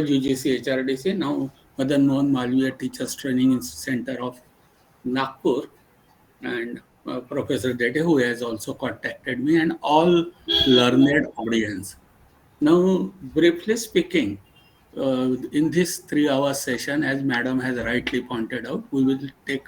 UGC HRDC, now Madan Mohan Malviya Teachers Training Center of Nagpur, and Professor Dede, who has also contacted me, and all learned audience. Now, briefly speaking, in this 3 hour session, as Madam has rightly pointed out, we will take,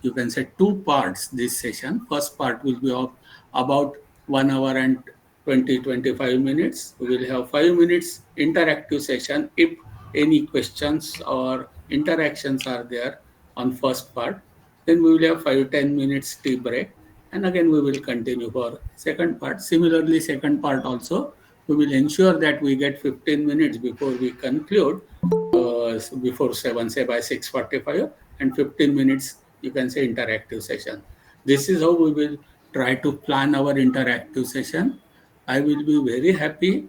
you can say, two parts this session. First part will be of about 1 hour and 20-25 minutes. We will have 5 minutes interactive session if any questions or interactions are there on first part. Then we will have 5-10 minutes tea break, and again we will continue for second part. Similarly, second part also we will ensure that we get 15 minutes before we conclude, before 7, say by 6:45, and 15 minutes, you can say, interactive session. This is how we will try to plan our interactive session. I will be very happy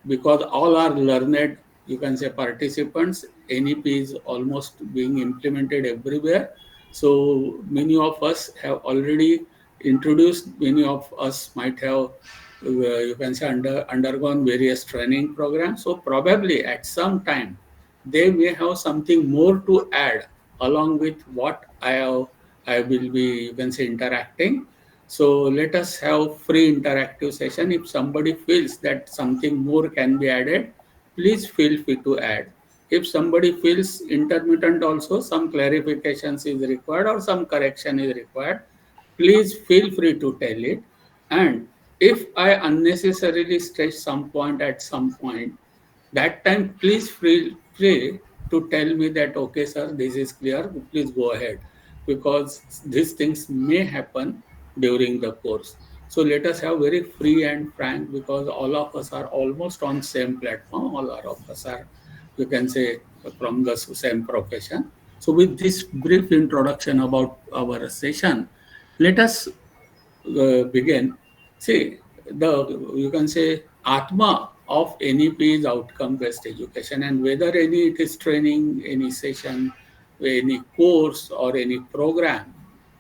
because all are learned, you can say, participants. NEP is almost being implemented everywhere. So many of us have already introduced, many of us might have, you can say, undergone various training programs. So probably at some time, they may have something more to add along with what I will be, you can say, interacting. So let us have free interactive session. If somebody feels that something more can be added, please feel free to add. If somebody feels intermittent also, some clarifications is required or some correction is required, please feel free to tell it. And if I unnecessarily stretch some point at some point, that time please feel free to tell me that, okay sir, this is clear, please go ahead, because these things may happen during the course. So let us have very free and frank, because all of us are almost on same platform, all of us are, you can say, from the same profession. So with this brief introduction about our session, let us begin. See, the, you can say, Atma of NEP is outcome-based education, and whether any it is training, any session, any course or any program,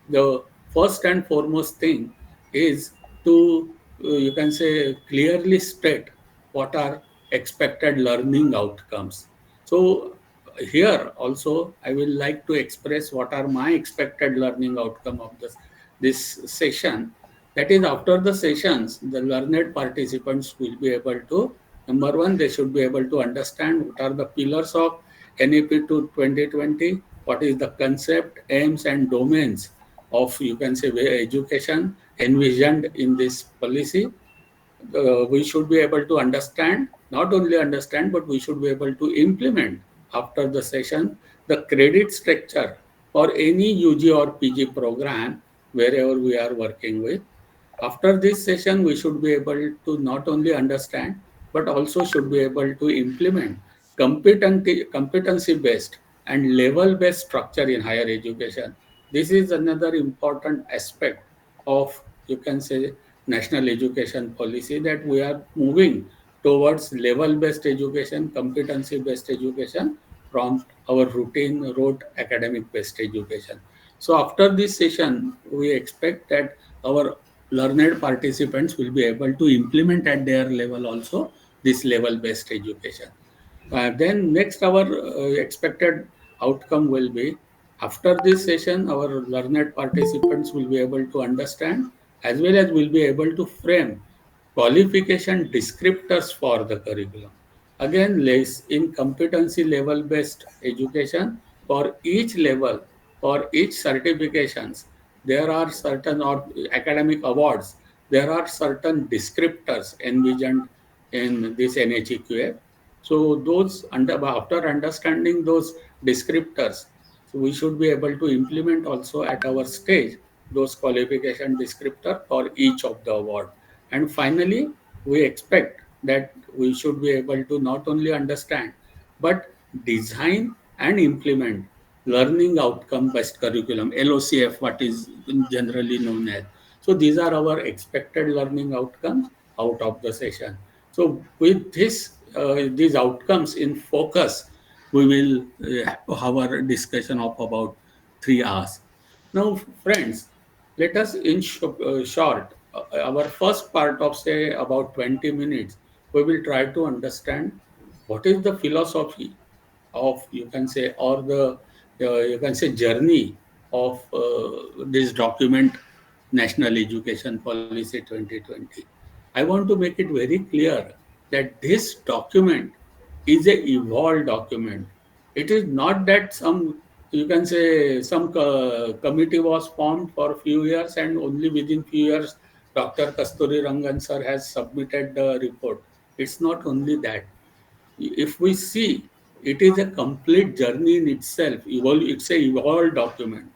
the first and foremost thing is to, you can say, clearly state what are expected learning outcomes. So here also I will like to express what are my expected learning outcome of this session. That is, after the sessions, the learned participants will be able to, number one, they should be able to understand what are the pillars of NEP to 2020, what is the concept, aims, and domains of, you can say, education envisioned in this policy. We should be able to understand, not only understand, but we should be able to implement after the session the credit structure for any UG or PG program wherever we are working with. After this session, we should be able to not only understand, but also should be able to implement competency-based and level-based structure in higher education. This is another important aspect of, you can say, national education policy, that we are moving towards level-based education, competency-based education from our routine rote academic-based education. So after this session, we expect that our learned participants will be able to implement at their level also this level-based education. Then next, our expected outcome will be, after this session, our learned participants will be able to understand, as well as will be able to frame qualification descriptors for the curriculum. Again, less in competency level based education, for each level, for each certifications, there are certain, or academic awards, there are certain descriptors envisioned in this NHEQF. So those after understanding those descriptors, so we should be able to implement also at our stage those qualification descriptor for each of the award. And finally, we expect that we should be able to not only understand, but design and implement learning outcome based curriculum, LOCF, what is generally known as. So these are our expected learning outcomes out of the session. So with this, these outcomes in focus, we will have our discussion of about 3 hours. Now, friends, let us in short, our first part of, say, about 20 minutes, we will try to understand what is the philosophy of, you can say, or the you can say journey of this document, National Education Policy 2020. I want to make it very clear that this document is a evolved document. It is not that some, you can say, some committee was formed for a few years and only within few years Dr. Kasturi Rangan sir has submitted the report. It's not only that. If we see, it is a complete journey in itself. It's a evolved document.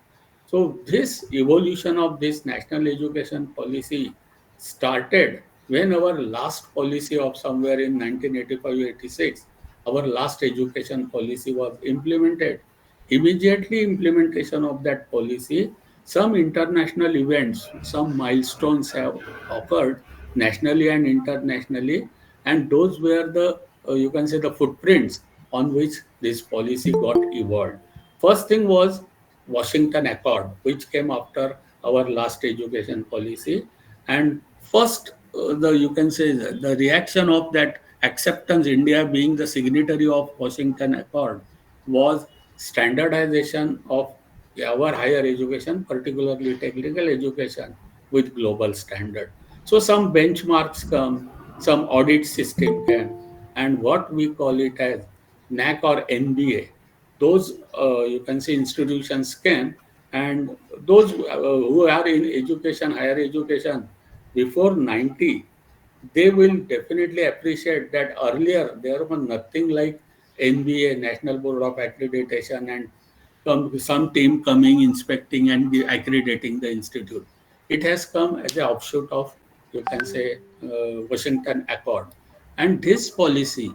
So this evolution of this national education policy started when our last policy of somewhere in 1985-86, our last education policy was implemented. Immediately implementation of that policy, some international events, some milestones have occurred nationally and internationally, and those were the, you can say, the footprints on which this policy got evolved. First thing was Washington Accord, which came after our last education policy. And first, the, you can say, the reaction of that acceptance, India being the signatory of Washington Accord, was standardization of our higher education, particularly technical education, with global standard. So some benchmarks come, some audit system came, and what we call it as NAC or NBA. Those, you can say, institutions came, and those who are in education, higher education, before 90, they will definitely appreciate that earlier there was nothing like NBA, National Board of Accreditation, and some team coming, inspecting, and accrediting the institute. It has come as an offshoot of, you can say, Washington Accord. And this policy,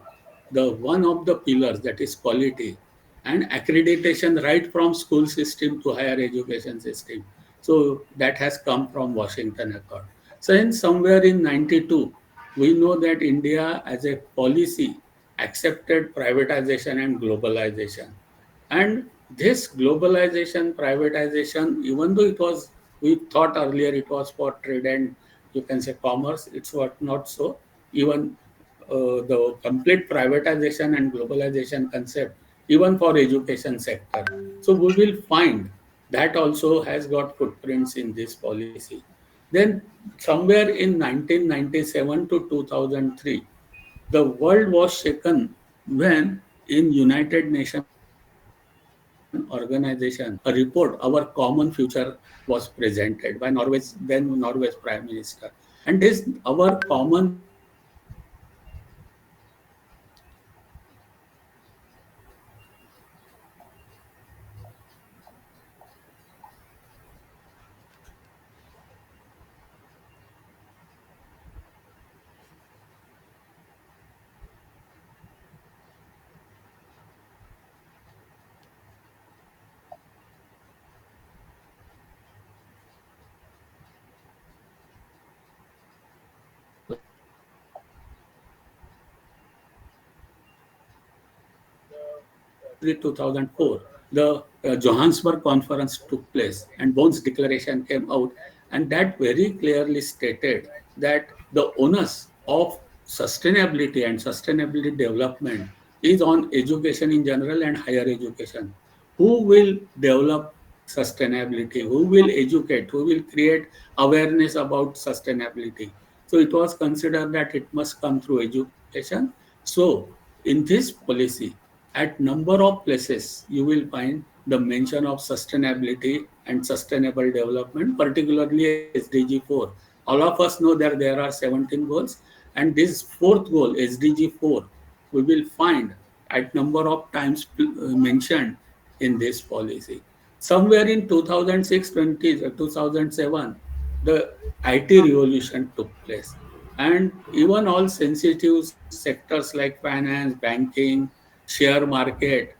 the one of the pillars, that is quality and accreditation, right from school system to higher education system. So that has come from Washington Accord. So in somewhere in 92, we know that India as a policy accepted privatization and globalization. And this globalization, privatization, even though it was, we thought earlier it was for trade and, you can say, commerce, it's what not so. Even the complete privatization and globalization concept, even for education sector. So we will find that also has got footprints in this policy. Then somewhere in 1997 to 2003, the world was shaken when in United Nations organization, a report, Our Common Future, was presented by Norway's then Norway's Prime Minister. And this Our Common Future report was presented in February 2004, the Johannesburg conference took place and Bones declaration came out, and that very clearly stated that the onus of sustainability and sustainability development is on education in general and higher education. Who will develop sustainability? Who will educate? Who will create awareness about sustainability? So it was considered that it must come through education. So in this policy, at number of places you will find the mention of sustainability and sustainable development, particularly SDG 4. All of us know that there are 17 goals, and this fourth goal, SDG 4, we will find at number of times mentioned in this policy. Somewhere in 2006, 2007, the IT revolution took place. And even all sensitive sectors like finance, banking, share market,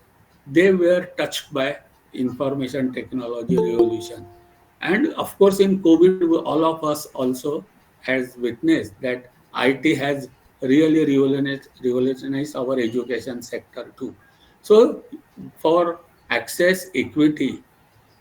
they were touched by information technology revolution. And of course, in COVID, all of us also has witnessed that IT has really revolutionized our education sector too. So for access equity,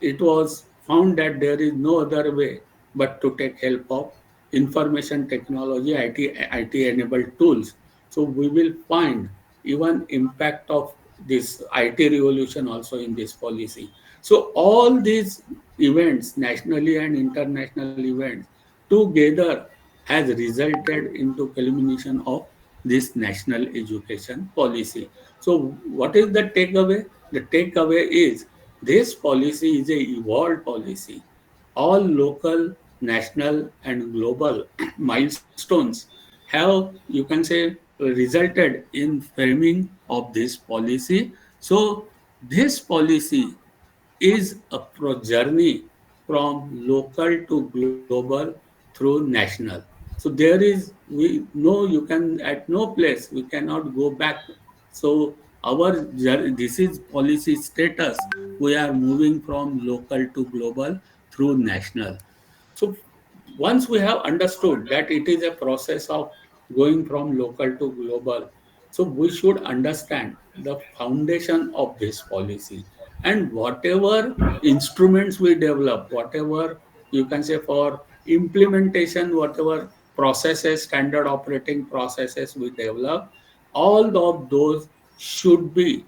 it was found that there is no other way but to take help of information technology, IT enabled tools. So we will find even impact of this IT revolution also in this policy. So all these events, nationally and international events, together has resulted into culmination of this national education policy. So what is the takeaway? The takeaway is this policy is a evolved policy. All local, national, and global milestones have, you can say, resulted in framing of this policy. So this policy is a journey from local to global through national. So there is, we know, you can at no place we cannot go back. So our this is policy status. We are moving from local to global through national. So once we have understood that it is a process of going from local to global, so we should understand the foundation of this policy, and whatever instruments we develop, whatever you can say for implementation, whatever processes, standard operating processes we develop, all of those should be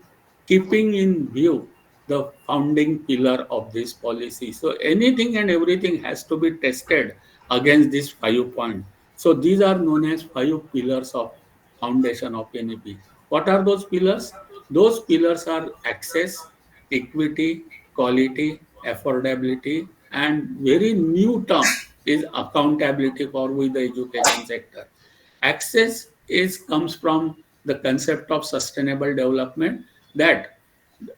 keeping in view the founding pillar of this policy. So anything and everything has to be tested against this 5 point. So these are known as 5 pillars of foundation of NEP. What are those pillars? Those pillars are access, equity, quality, affordability, and very new term is accountability for with the education sector. Access is comes from the concept of sustainable development, that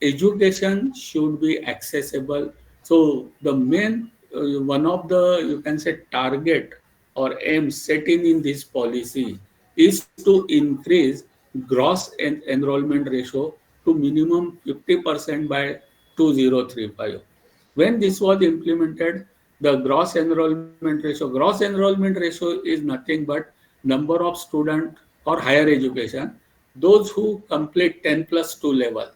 education should be accessible. So the main one of the, you can say, target or aim setting in this policy is to increase gross enrollment ratio to minimum 50% by 2035. When this was implemented, the gross enrollment ratio is nothing but number of student or higher education, those who complete 10 plus 2 level,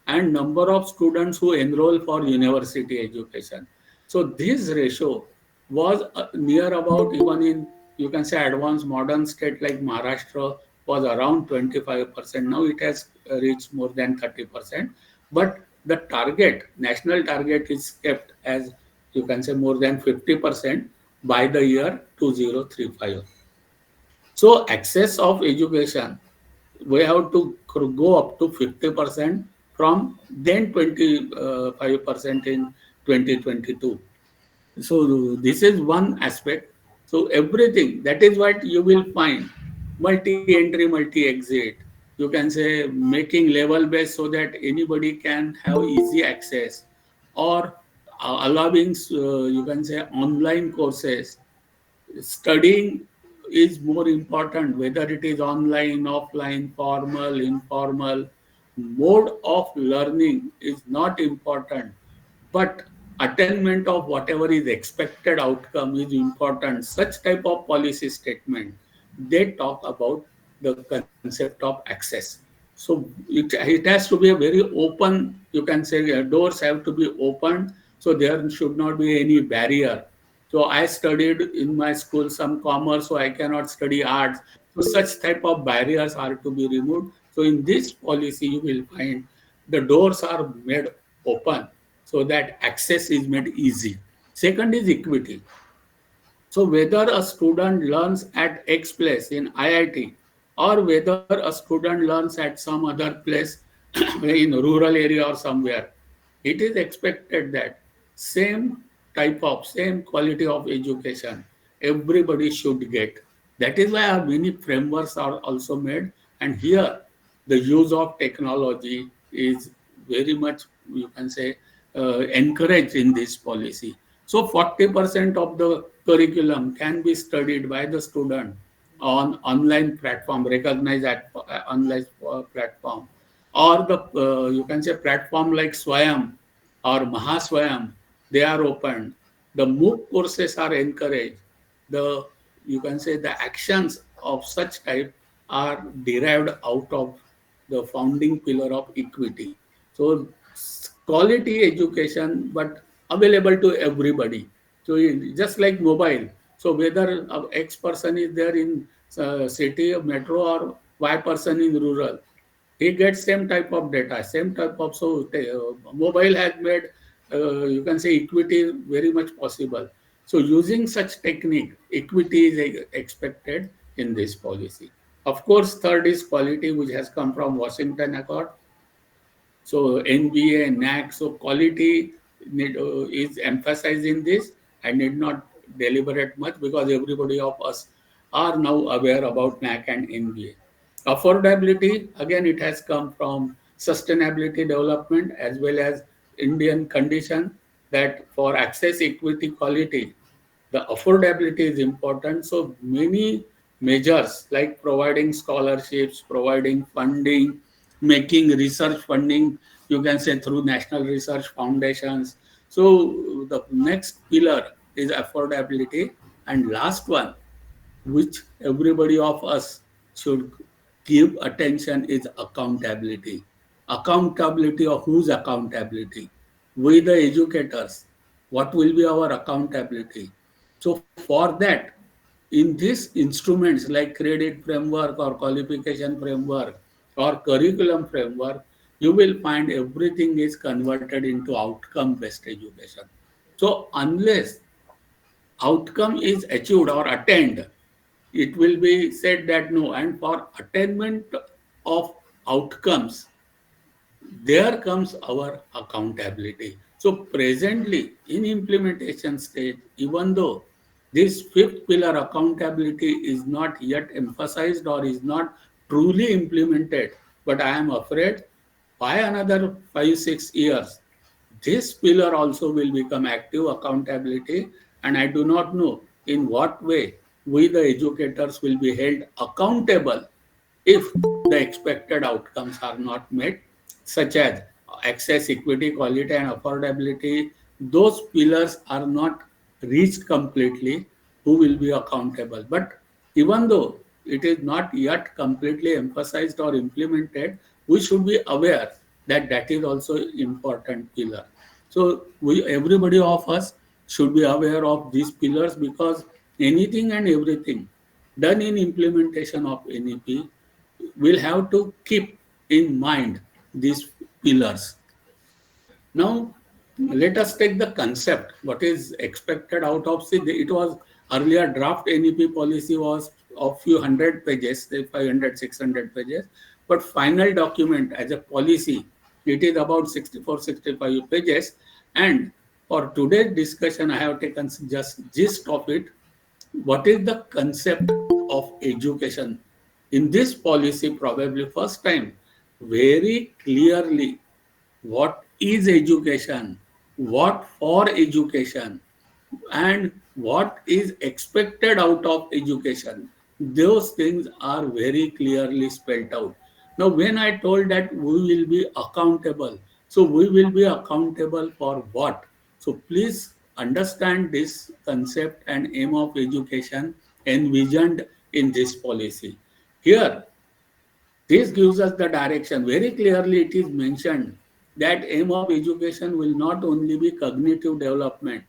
and number of students who enroll for university education. So this ratio was near about, even in, you can say, advanced modern state like Maharashtra, was around 25%. Now it has reached more than 30%. But the target, national target, is kept as, you can say, more than 50% by the year 2035. So access of education, we have to go up to 50% from then 25% in 2022. So this is one aspect. So everything, that is what you will find: multi-entry, multi-exit. You can say making level based so that anybody can have easy access, or allowing, you can say, online courses. Studying is more important, whether it is online, offline, formal, informal. Mode of learning is not important, but attainment of whatever is expected outcome is important. Such type of policy statement, they talk about the concept of access. So it has to be a very open, you can say, doors have to be open, so there should not be any barrier. So I studied in my school some commerce, so I cannot study arts. So such type of barriers are to be removed. So in this policy, you will find the doors are made open so that access is made easy. Second is equity. So whether a student learns at X place in IIT, or whether a student learns at some other place in rural area or somewhere, it is expected that same type of, same quality of education everybody should get. That is why many frameworks are also made, and here the use of technology is very much, you can say, encouraged in this policy. So 40% of the curriculum can be studied by the student on online platform, recognized at online platform, or the, you can say, platform like Swayam or Mahaswayam. They are open. The MOOC courses are encouraged. The, you can say, the actions of such type are derived out of the founding pillar of equity. So quality education, but available to everybody. So just like mobile. So whether X person is there in city or metro, or Y person in rural, he gets same type of data, same type of, so mobile has made, you can say, equity very much possible. So using such technique, equity is expected in this policy. Of course, third is quality, which has come from Washington Accord. So NBA, NAC, so quality is emphasized in this. I need not deliberate much because everybody of us are now aware about NAC and NBA. Affordability, again, it has come from sustainability development as well as Indian condition, that for access, equity, quality, the affordability is important. So many measures like providing scholarships, providing funding, making research funding, you can say through national research foundations. So the next pillar is affordability. And last one, which everybody of us should give attention, is accountability. Accountability of whose accountability? We the educators. What will be our accountability? So for that, in these instruments like credit framework or qualification framework or curriculum framework, you will find everything is converted into outcome based education. So unless outcome is achieved or attained, it will be said that no. And for attainment of outcomes, there comes our accountability. So presently in implementation stage, even though this fifth pillar accountability is not yet emphasized or is not truly implemented, but I am afraid by another 5 6 years, this pillar also will become active accountability, and I do not know in what way we the educators will be held accountable if the expected outcomes are not met, such as access, equity, quality, and affordability. Those pillars are not reached completely. Who will be accountable? But even though it is not yet completely emphasized or implemented, we should be aware that that is also important pillar. So we, everybody of us, should be aware of these pillars, because anything and everything done in implementation of NEP will have to keep in mind these pillars. Now, let us take the concept. What is expected out of, see, it was earlier draft NEP policy was of few hundred pages, say 500, 600 pages, but final document as a policy, it is about 64, 65 pages. And for today's discussion, I have taken just gist of it. What is the concept of education? In this policy, probably first time, very clearly, what is education, what for education, and what is expected out of education. Those things are very clearly spelled out. Now, when I told that we will be accountable, so we will be accountable for what? So please understand this concept and aim of education envisioned in this policy. Here, this gives us the direction. Very clearly, it is mentioned that aim of education will not only be cognitive development,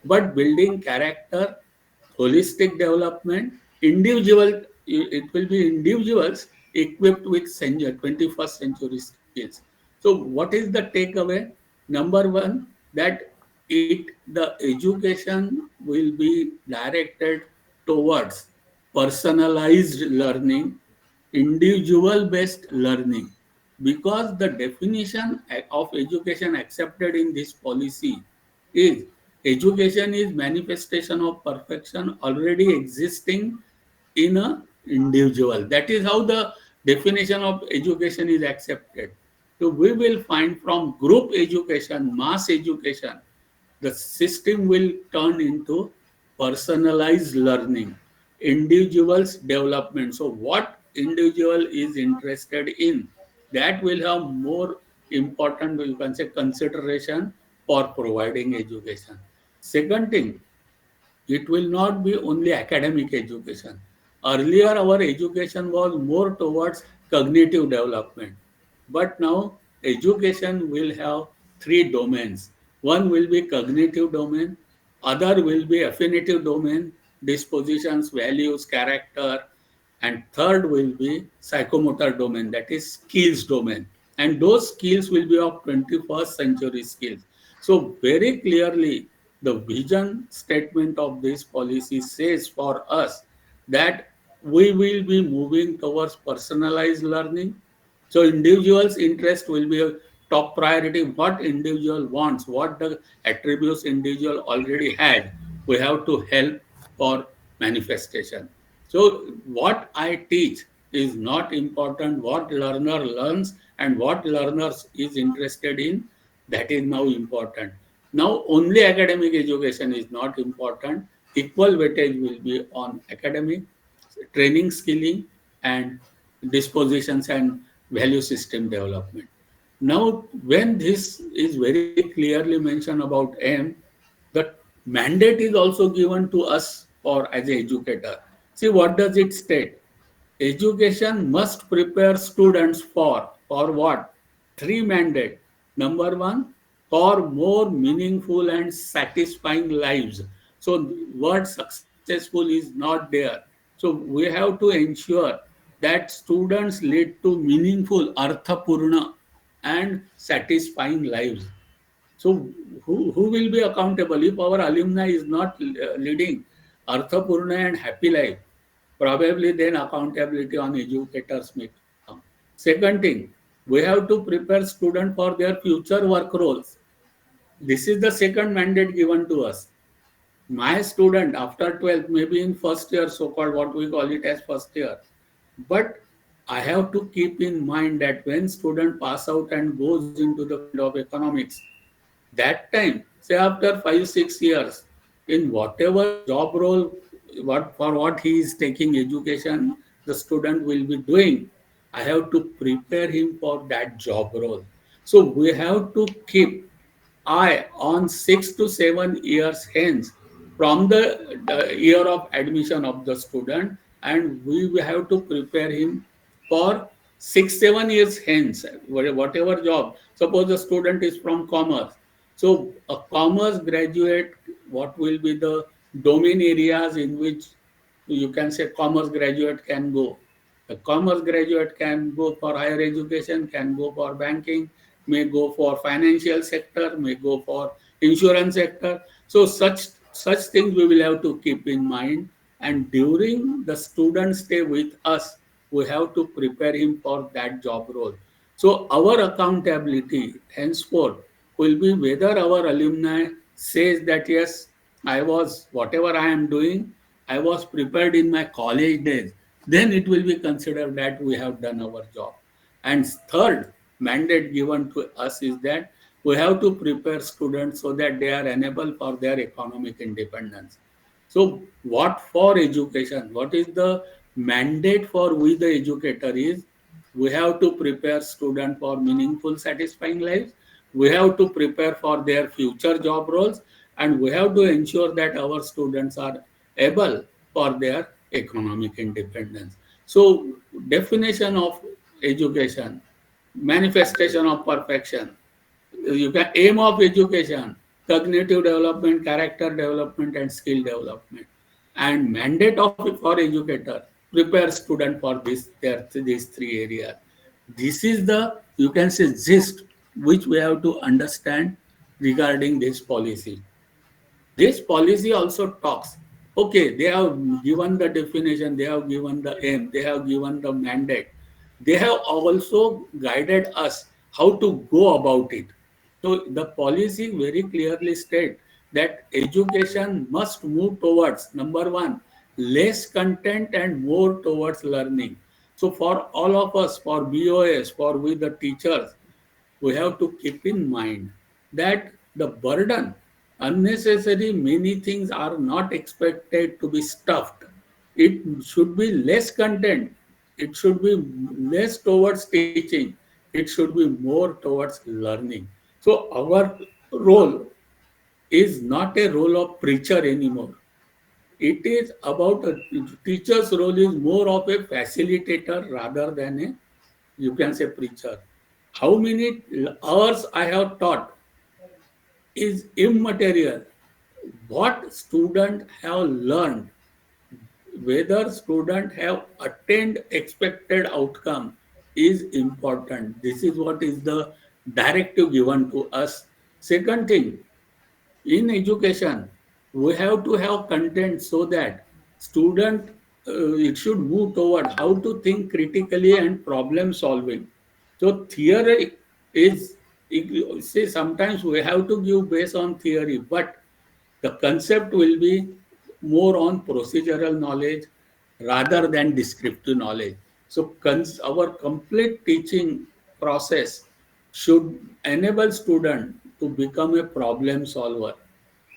but building character, holistic development, individual. It will be individuals equipped with 21st century skills. So, what is the takeaway? Number one, that the education will be directed towards personalized learning, individual based learning, because the definition of education accepted in this policy is education is manifestation of perfection already existing in a individual. That is how the definition of education is accepted. So we will find from group education, mass education, the system will turn into personalized learning, individuals development. So what individual is interested in, that will have more important, you can say, consideration for providing education. Second thing, it will not be only academic education. Earlier, our education was more towards cognitive development. But now, education will have three domains. One will be cognitive domain, other will be affinitive domain, dispositions, values, character, and third will be psychomotor domain, that is skills domain, and those skills will be of 21st century skills. So very clearly the vision statement of this policy says for us that we will be moving towards personalized learning. So individual's interest will be a top priority. What individual wants, what the attributes individual already had, we have to help for manifestation. So what I teach is not important. What learner learns and what learners is interested in, that is now important. Now only academic education is not important. Equal weightage will be on academic, training, skilling, and dispositions and value system development. Now, when this is very clearly mentioned about M, the mandate is also given to us for as an educator. See, what does it state? Education must prepare students for what? Three mandate. Number one, for more meaningful and satisfying lives. So word successful is not there. So we have to ensure that students lead to meaningful, arthapurna and satisfying lives. So who will be accountable if our alumni is not leading Arthapurna and happy life? Probably then accountability on educators may come. Second thing, we have to prepare students for their future work roles. This is the second mandate given to us. My student after 12th, maybe in first year, so-called what we call it as first year. But I have to keep in mind that when student pass out and goes into the field of economics, that time, say after 5 6 years, in whatever job role, what for what he is taking education, the student will be doing, I have to prepare him for that job role. So we have to keep eye on 6 to 7 years hence from the year of admission of the student, and we will have to prepare him for 6 7 years hence, whatever job. Suppose the student is from commerce, so a commerce graduate, what will be the domain areas in which you can say commerce graduate can go? A commerce graduate can go for higher education, can go for banking, may go for financial sector, may go for insurance sector. So such things we will have to keep in mind. And during the student stay with us, we have to prepare him for that job role. So our accountability henceforth will be whether our alumni says that yes, I was whatever I am doing, I was prepared in my college days, then it will be considered that we have done our job. And third mandate given to us is that we have to prepare students so that they are enabled for their economic independence. So what for education? What is the mandate for we the educator is we have to prepare students for meaningful, satisfying lives. We have to prepare for their future job roles, and we have to ensure that our students are able for their economic independence. So definition of education, manifestation of perfection, you can aim of education, cognitive development, character development, and skill development. And mandate of for educator, prepare student for these three areas. This is the, you can say, gist which we have to understand regarding this policy. This policy also talks, okay, they have given the definition, they have given the aim, they have given the mandate. They have also guided us how to go about it. So the policy very clearly states that education must move towards number one, less content and more towards learning. So for all of us, for BOS, for we the teachers, we have to keep in mind that the burden, unnecessary many things are not expected to be stuffed. It should be less content, it should be less towards teaching, it should be more towards learning. So our role is not a role of preacher anymore. It is about a teacher's role is more of a facilitator rather than a, you can say, preacher. How many hours I have taught is immaterial. What student have learned, whether student have attained expected outcome is important. This is what is the directive given to us. Second thing, in education we have to have content so that student it should move toward how to think critically and problem solving. So theory is, say sometimes we have to give based on theory, but the concept will be more on procedural knowledge rather than descriptive knowledge. So our complete teaching process should enable student to become a problem solver.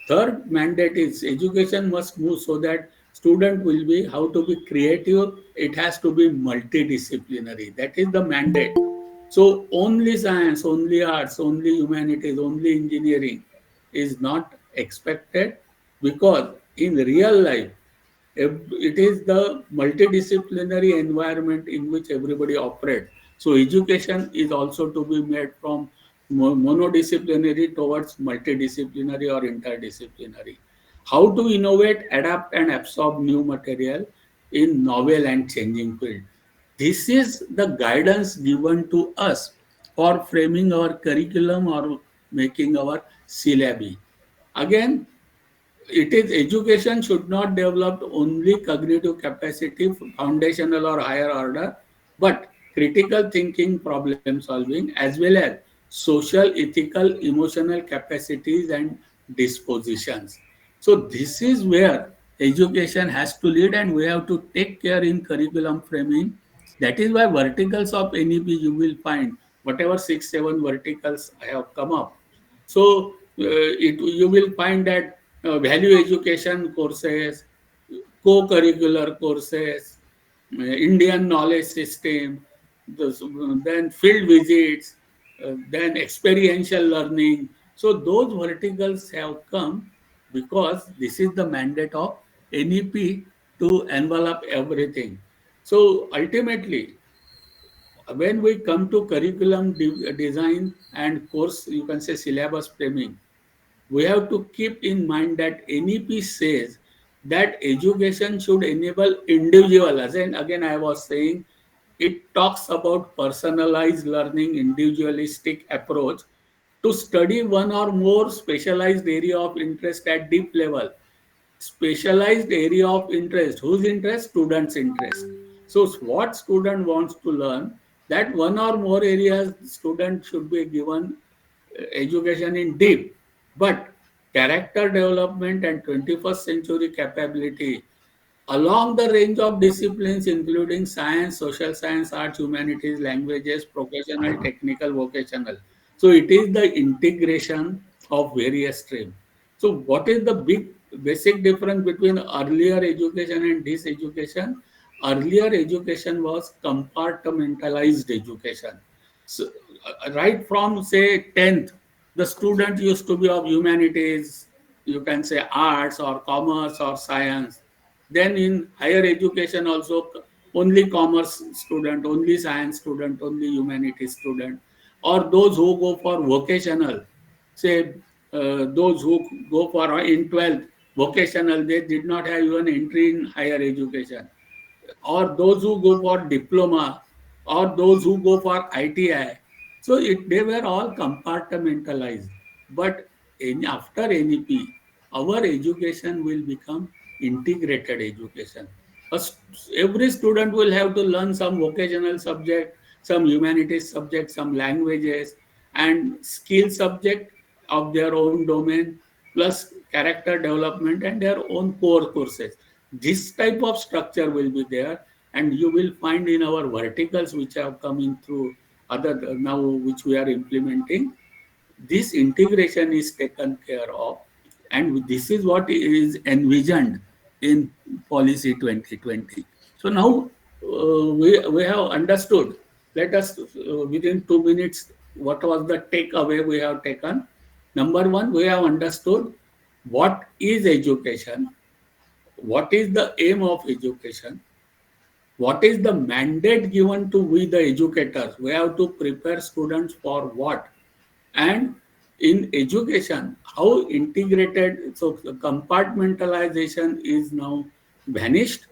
Third mandate is education must move so that student will be how to be creative. It has to be multidisciplinary. That is the mandate. So only science, only arts, only humanities, only engineering is not expected, because in real life it is the multidisciplinary environment in which everybody operates. So education is also to be made from monodisciplinary towards multidisciplinary or interdisciplinary. How to innovate, adapt, and absorb new material in novel and changing field. This is the guidance given to us for framing our curriculum or making our syllabi. Again, it is education should not develop only cognitive capacity, foundational or higher order, but critical thinking, problem solving, as well as social, ethical, emotional capacities and dispositions. So this is where education has to lead, and we have to take care in curriculum framing. That is why verticals of NEP you will find whatever 6, 7 verticals I have come up. So you will find that value education courses, co-curricular courses, Indian knowledge system, then field visits, then experiential learning. So those verticals have come because this is the mandate of NEP to envelop everything. So ultimately, when we come to curriculum design and course, you can say syllabus framing, we have to keep in mind that NEP says that education should enable individual. As in, again, I was saying, it talks about personalized learning, individualistic approach to study one or more specialized area of interest at deep level. Specialized area of interest. Whose interest? Student's interest. So what student wants to learn, that one or more areas student should be given education in deep. But character development and 21st century capability along the range of disciplines including science, social science, arts, humanities, languages, professional, technical, vocational. So it is the integration of various streams. So what is the big basic difference between earlier education and this education? Earlier education was compartmentalized education. So, right from say 10th, the student used to be of humanities, you can say arts or commerce or science. Then in higher education also only commerce student, only science student, only humanities student, or those who go for vocational, say those who go for in 12th vocational, they did not have even entry in higher education, or those who go for diploma, or those who go for ITI. So they were all compartmentalized. But after NEP, our education will become integrated education. Every student will have to learn some vocational subject, some humanities subject, some languages, and skill subject of their own domain, plus character development and their own core courses. This type of structure will be there, and you will find in our verticals which have coming through other now which we are implementing, this integration is taken care of, and this is what is envisioned in policy 2020. So now we have understood. Let us within 2 minutes, what was the takeaway we have taken? Number one, we have understood what is education, what is the aim of education, what is the mandate given to we the educators. We have to prepare students for what, and in education how integrated, so the compartmentalization is now vanished,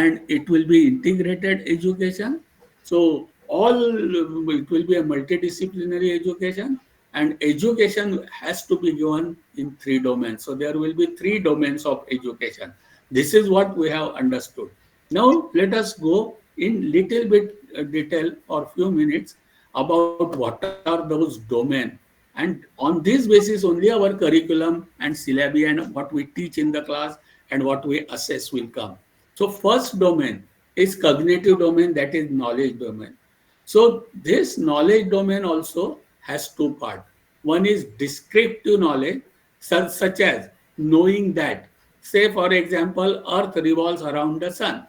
and it will be integrated education. So all it will be a multidisciplinary education, and education has to be given in three domains. So there will be three domains of education. This is what we have understood. Now let us go in little bit detail for few minutes about what are those domain, and on this basis only our curriculum and syllabi and what we teach in the class and what we assess will come. So first domain is cognitive domain, that is knowledge domain. So this knowledge domain also has two parts. One is descriptive knowledge, such as knowing that, say for example, Earth revolves around the sun.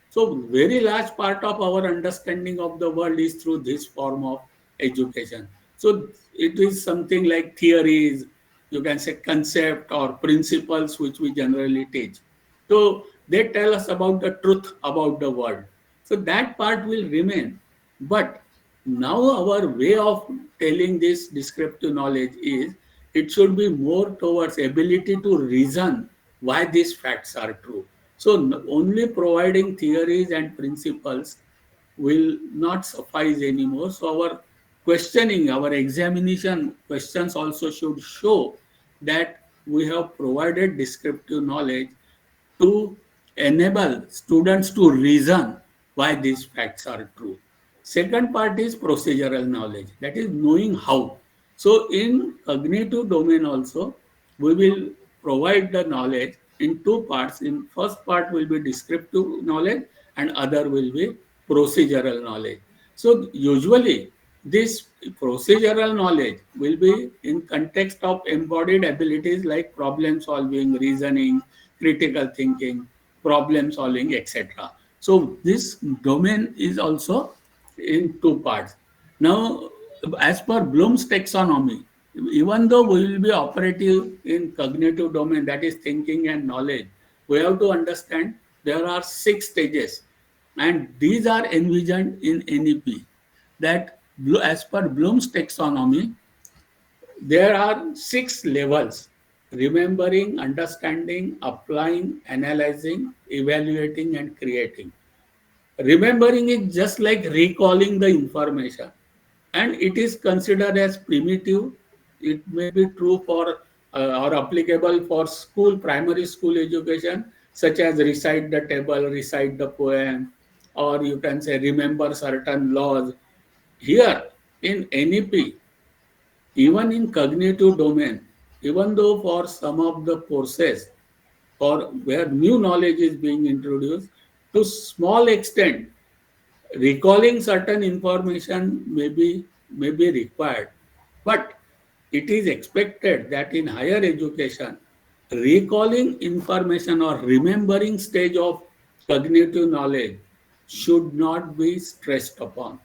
So very large part of our understanding of the world is through this form of education. So it is something like theories, you can say concept or principles which we generally teach. So they tell us about the truth about the world. So that part will remain. But now our way of telling this descriptive knowledge is it should be more towards ability to reason why these facts are true. So only providing theories and principles will not suffice anymore. So our questioning, our examination questions also should show that we have provided descriptive knowledge to enable students to reason why these facts are true. Second part is procedural knowledge, that is knowing how. So in cognitive domain also, we will provide the knowledge in two parts. In first part will be descriptive knowledge and other will be procedural knowledge. So usually this procedural knowledge will be in context of embodied abilities like problem solving, reasoning, critical thinking, problem solving, etc. So this domain is also in two parts. Now, as per Bloom's taxonomy, even though we will be operative in cognitive domain, that is thinking and knowledge, we have to understand there are 6 stages, and these are envisioned in NEP. That as per Bloom's taxonomy, there are 6 levels: remembering, understanding, applying, analyzing, evaluating, and creating. Remembering is just like recalling the information, and it is considered as primitive. It may be true for or applicable for school, primary school education, such as recite the table, recite the poem, or you can say remember certain laws. Here in NEP, even in cognitive domain, even though for some of the courses or where new knowledge is being introduced, to small extent, recalling certain information may be required. But it is expected that in higher education, recalling information or remembering stage of cognitive knowledge should not be stressed upon.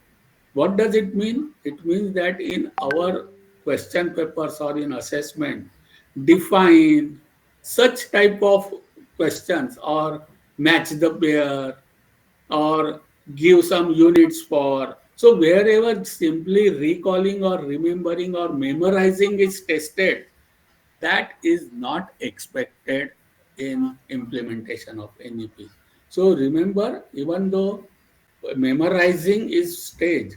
What does it mean? It means that in our question papers or in assessment, define such type of questions or match the pair or give some units for. So wherever simply recalling or remembering or memorizing is tested, that is not expected in implementation of NEP. So remember, even though memorizing is stage,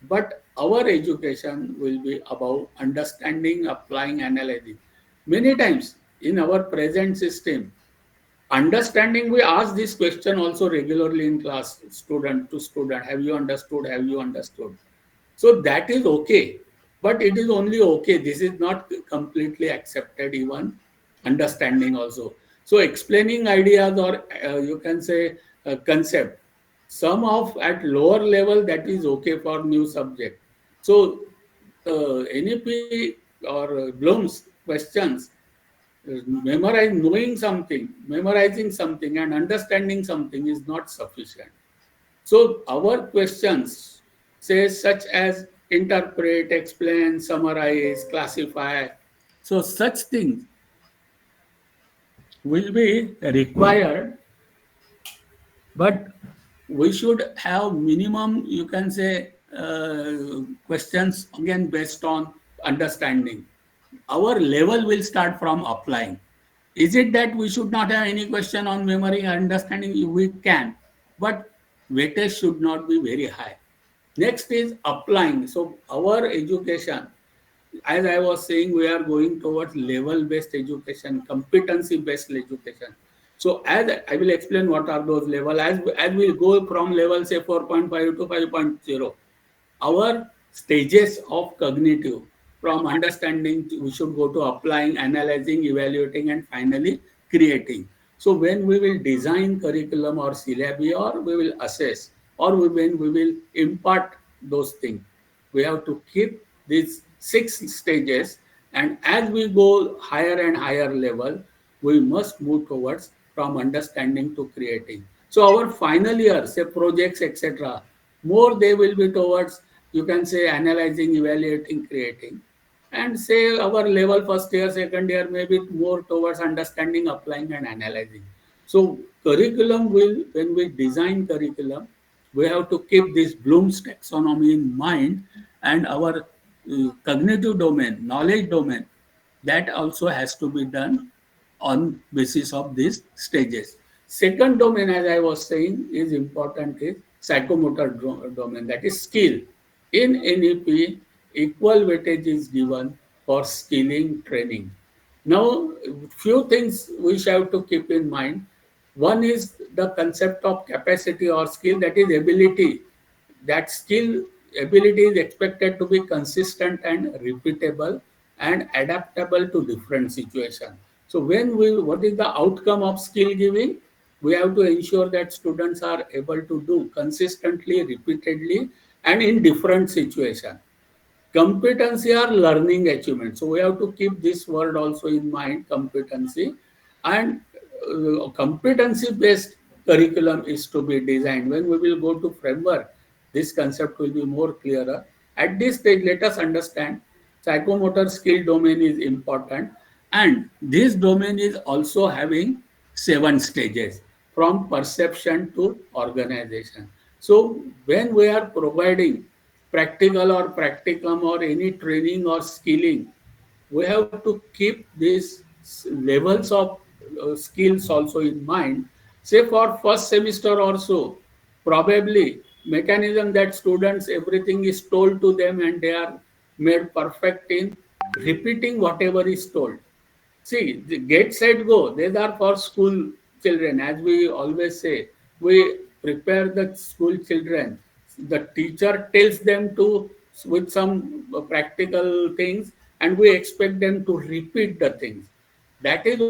but our education will be about understanding, applying, analyzing. Many times in our present system, understanding, we ask this question also regularly in class, student to student: have you understood, have you understood? So that is okay, but it is only okay. This is not completely accepted. Even understanding also. So explaining ideas or you can say concept, some of at lower level, that is okay for new subject. So NEP or Bloom's questions, memorize, knowing something, memorizing something, and understanding something is not sufficient. So our questions say such as interpret, explain, summarize, classify. So such things will be required, but we should have minimum, you can say, questions again based on understanding. Our level will start from applying. Is it that we should not have any question on memory and understanding? We can. but weightage should not be very high. Next is applying. So our education, as I was saying, we are going towards level-based education, competency-based education. So as I will explain what are those level, as we go from level say 4.5 to 5.0, our stages of cognitive from understanding we should go to applying, analyzing, evaluating, and finally creating. So when we will design curriculum or syllabi, or we will assess, or when we will impart those things, we have to keep these six stages, and as we go higher and higher level, we must move towards from understanding to creating. So our final year, say projects, etc., more they will be towards, you can say, analyzing, evaluating, creating, and say our level first year, second year may be more towards understanding, applying, and analyzing. So curriculum will, when we design curriculum, we have to keep this Bloom's taxonomy in mind, and our cognitive domain, knowledge domain, that also has to be done on basis of these stages. Second domain, as I was saying, is important is psychomotor domain, that is skill. In NEP, equal weightage is given for skilling training. Now, few things we have to keep in mind. One is the concept of capacity or skill, that is ability. That skill ability is expected to be consistent and repeatable and adaptable to different situations. So when we, what is the outcome of skill giving? We have to ensure that students are able to do consistently, repeatedly, and in different situations. Competency or learning achievement. So we have to keep this word also in mind, competency. And competency based curriculum is to be designed. When we will go to framework, this concept will be more clearer. At this stage, let us understand psychomotor skill domain is important, and this domain is also having 7 stages from perception to organization. So when we are providing practical or practicum or any training or skilling, we have to keep these levels of skills also in mind. Say for first semester or so, probably mechanism that students everything is told to them and they are made perfect in repeating whatever is told. See, the get set go, these are for school children. As we always say, we prepare the school children. The teacher tells them to with some practical things, and we expect them to repeat the things. That is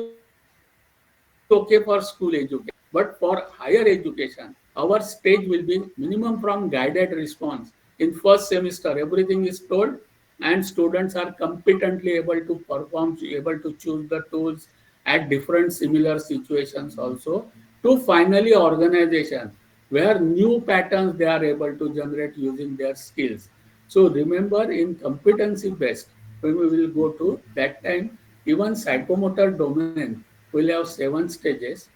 okay for school education. But for higher education, our stage will be minimum from guided response. In first semester, everything is told, and students are competently able to perform, able to choose the tools at different similar situations also, to finally organization, where new patterns they are able to generate using their skills. So remember, in competency based, when we will go to that time, even psychomotor domain will have 7 stages.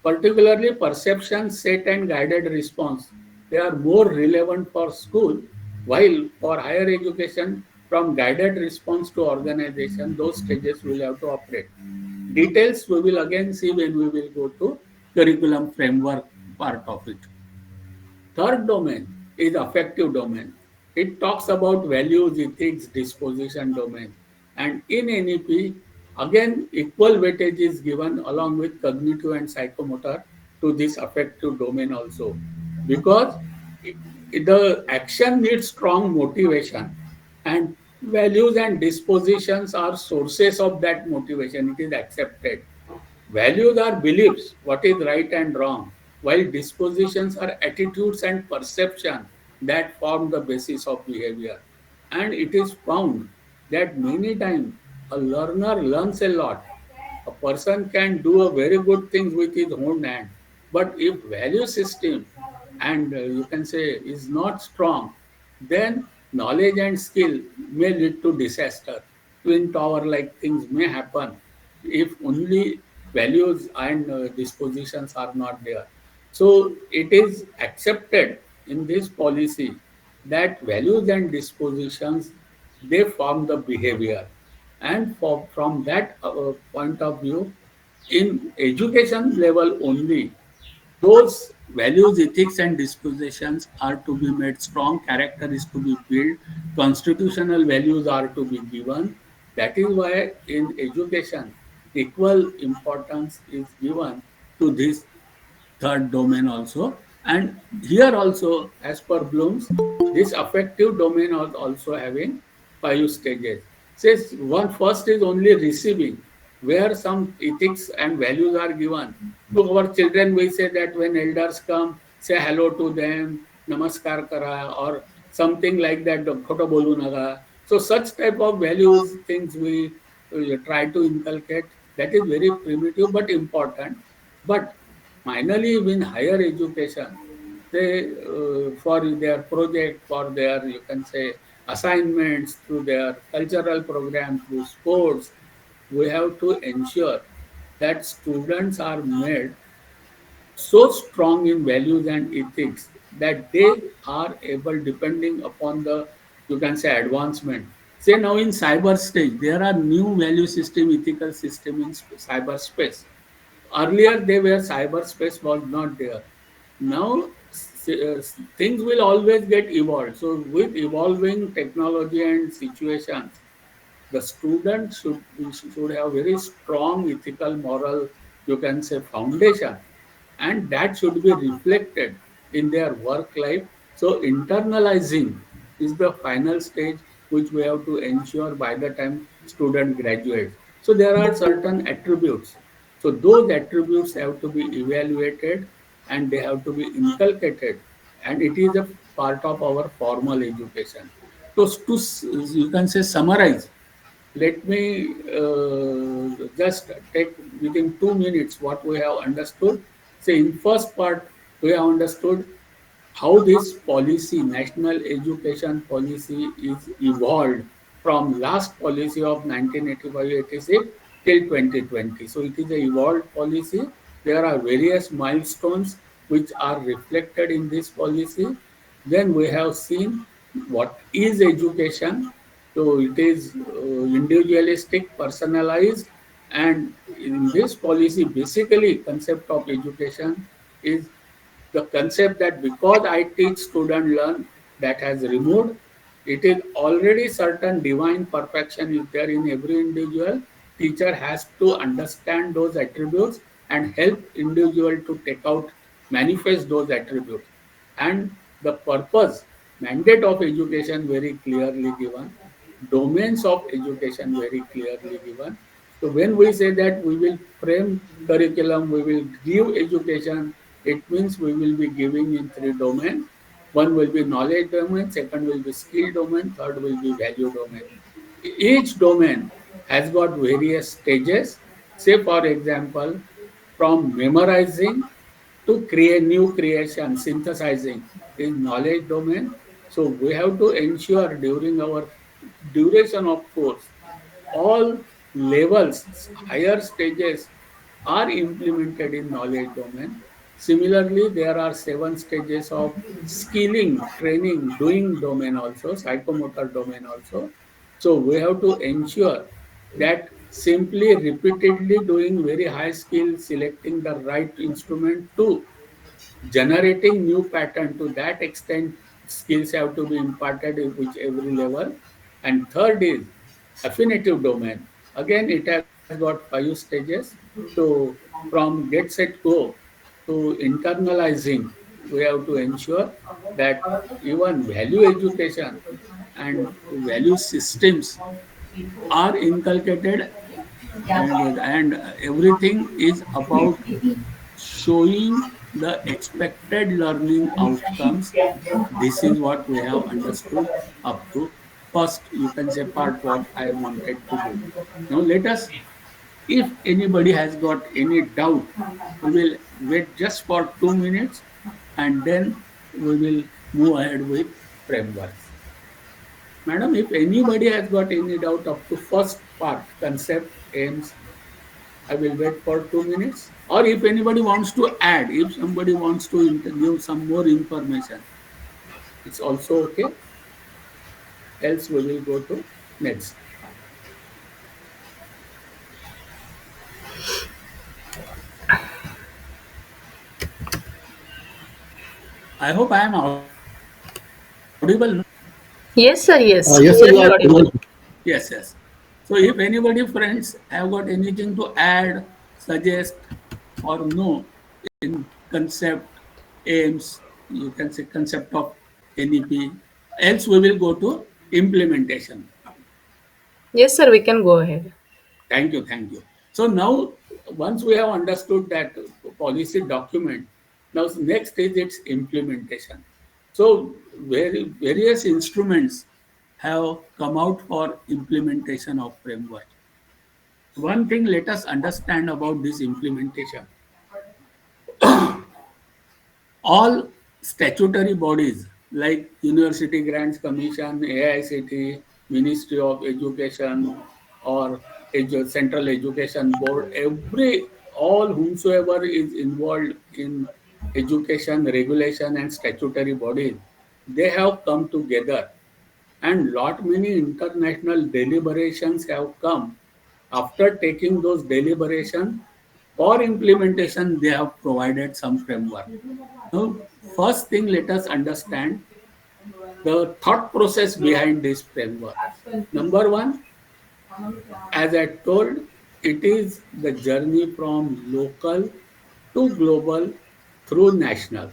Particularly perception, set, and guided response, they are more relevant for school, while for higher education, from guided response to organization, those stages will have to operate. Details we will again see when we will go to curriculum framework part of it. Third domain is affective domain. It talks about values, ethics, disposition domain. And in NEP, again, equal weightage is given along with cognitive and psychomotor to this affective domain also. Because the action needs strong motivation, and values and dispositions are sources of that motivation. It is accepted. Values are beliefs, what is right and wrong, while dispositions are attitudes and perception that form the basis of behavior. And it is found that many times a learner learns a lot. A person can do a very good things with his own hand, but if value system and you can say is not strong, then knowledge and skill may lead to disaster. Twin tower like things may happen if only values and dispositions are not there. So it is accepted in this policy that values and dispositions, they form the behavior. And from that point of view, in education level only, those values, ethics, and dispositions are to be made strong, character is to be built, constitutional values are to be given. That is why in education, equal importance is given to this third domain also. And here also, as per Bloom's, this affective domain is also having 5 stages. Says one first is only receiving, where some ethics and values are given. To our children, we say that when elders come, say hello to them, namaskar kara, or something like that, khoto bolu naga. So such type of values, things we try to inculcate. That is very primitive but important. But finally, in higher education, they for their project, for their you can say assignments, through their cultural program, through sports, we have to ensure that students are made so strong in values and ethics that they are able, depending upon the you can say advancement. Say now in cyberspace, there are new value system, ethical system in cyberspace. Earlier, they were cyberspace was not there. Now, things will always get evolved. So, with evolving technology and situations, the student should have very strong ethical, moral, you can say, foundation, and that should be reflected in their work life. So, internalizing is the final stage which we have to ensure by the time student graduates. So, there are certain attributes. So, those attributes have to be evaluated and they have to be inculcated, and it is a part of our formal education. So, you can say summarize, let me just take within 2 minutes what we have understood. Say in first part, we have understood how this policy, national education policy, is evolved from last policy of 1985-86 till 2020. So it is a evolved policy. There are various milestones which are reflected in this policy. Then we have seen what is education. So it is individualistic, personalized, and in this policy, basically concept of education is the concept that because I teach, student learn, that has removed. It is already certain divine perfection is there in every individual. Teacher has to understand those attributes and help individual to take out, manifest those attributes. And the purpose, mandate of education very clearly given, domains of education very clearly given. So when we say that we will frame curriculum, we will give education, it means we will be giving in 3 domains. One will be knowledge domain, second will be skill domain, third will be value domain. Each domain has got various stages. Say for example, from memorizing to create new creation, synthesizing is knowledge domain. So we have to ensure during our duration of course, all levels, higher stages are implemented in knowledge domain. Similarly, there are 7 stages of skilling, training, doing domain also, psychomotor domain also. So we have to ensure that simply repeatedly doing very high skill, selecting the right instrument to generating new pattern, to that extent skills have to be imparted in which every level. And third is affinitive domain. Again, it has got 5 stages. So from get set go to internalizing, we have to ensure that even value education and value systems are inculcated, and everything is about showing the expected learning outcomes. This is what we have understood up to first, you can say, part what I wanted to do. Now let us, if anybody has got any doubt, we will wait just for 2 minutes and then we will move ahead with frameworks. Madam, if anybody has got any doubt up to first part, concept, aims, I will wait for 2 minutes. Or if anybody wants to add, if somebody wants to give some more information, it's also okay. Else we will go to next. I hope I am audible, no? Yes, sir. Yes, Yes, sir, you clearly are audible. audible. Yes, yes. So if anybody friends have got anything to add, suggest or know in concept, aims, you can say concept of NEP, else we will go to implementation. Yes, sir. We can go ahead. Thank you, thank you. So now, once we have understood that policy document, now next is its implementation. So various instruments have come out for implementation of framework. One thing let us understand about this implementation. All statutory bodies like University Grants Commission, AICT, Ministry of Education, or Central Education Board, all whomsoever is involved in education, regulation, and statutory bodies, they have come together, and lot many international deliberations have come. After taking those deliberations for implementation, they have provided some framework. Now, first thing, let us understand the thought process behind this framework. Number one, as I told, it is the journey from local to global through national.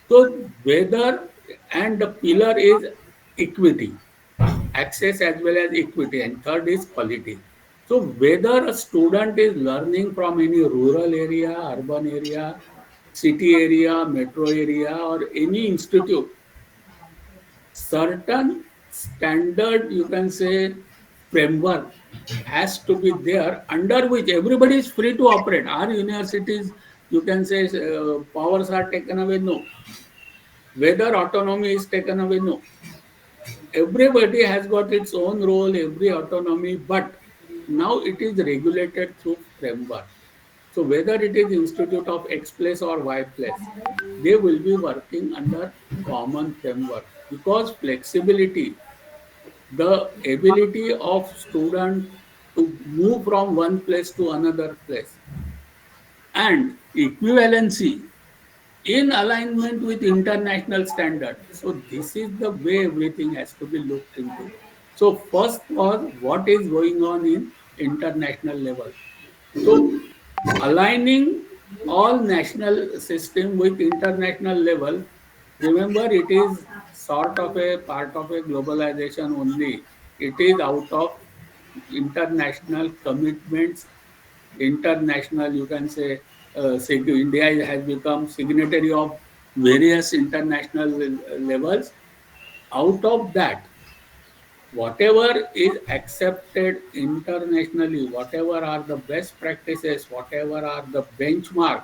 So, whether and the pillar is equity, access as well as equity, and third is quality. So, whether a student is learning from any rural area, urban area, city area, metro area, or any institute, certain standard, you can say, framework has to be there under which everybody is free to operate. Our universities, you can say, powers are taken away? No. Whether autonomy is taken away? No. Everybody has got its own role, every autonomy, but now it is regulated through framework. So whether it is institute of X place or Y place, they will be working under common framework, because flexibility, the ability of student to move from one place to another place, and equivalency in alignment with international standard. So this is the way everything has to be looked into. So first was what is going on in international level. So aligning all national system with international level, remember it is sort of a part of a globalization only. It is out of international commitments, international, you can say, India has become signatory of various international levels. Out of that, whatever is accepted internationally, whatever are the best practices, whatever are the benchmark,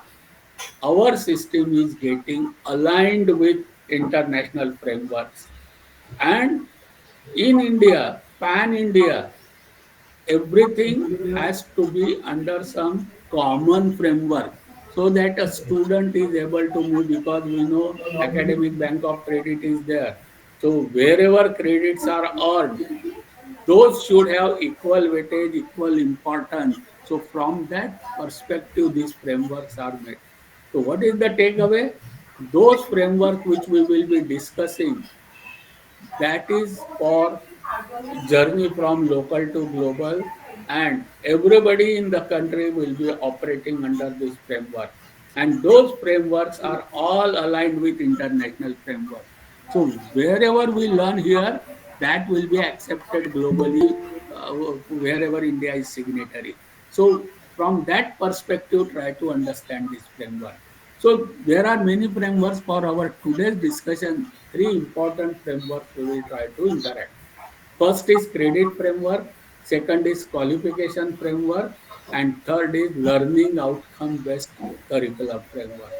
our system is getting aligned with international frameworks. And in India, pan India, everything has to be under some common framework, so that a student is able to move, because we know academic bank of credit is there. So wherever credits are earned, those should have equal weightage, equal importance. So from that perspective, these frameworks are made. So what is the takeaway? Those framework which we will be discussing, that is for journey from local to global, and everybody in the country will be operating under this framework, and those frameworks are all aligned with international framework. So wherever we learn here, that will be accepted globally, wherever India is signatory. So from that perspective, try to understand this framework. So there are many frameworks. For our today's discussion, three important frameworks we will try to interact. First is credit framework, second is qualification framework, and third is learning outcome based curriculum framework.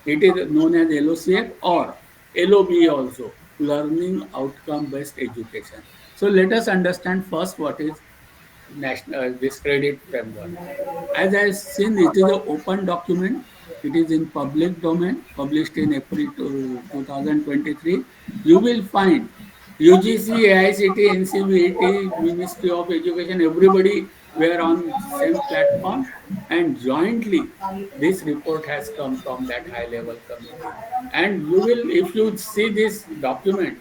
It is known as LOCF or LOB also, learning outcome based education. So let us understand first what is national this credit framework. As I seen, it is an open document. It is in public domain, published in April 2023. You will find UGC, AICT, NCVT, Ministry of Education, everybody we are on same platform, and jointly this report has come from that high level committee. And you will, if you see this document,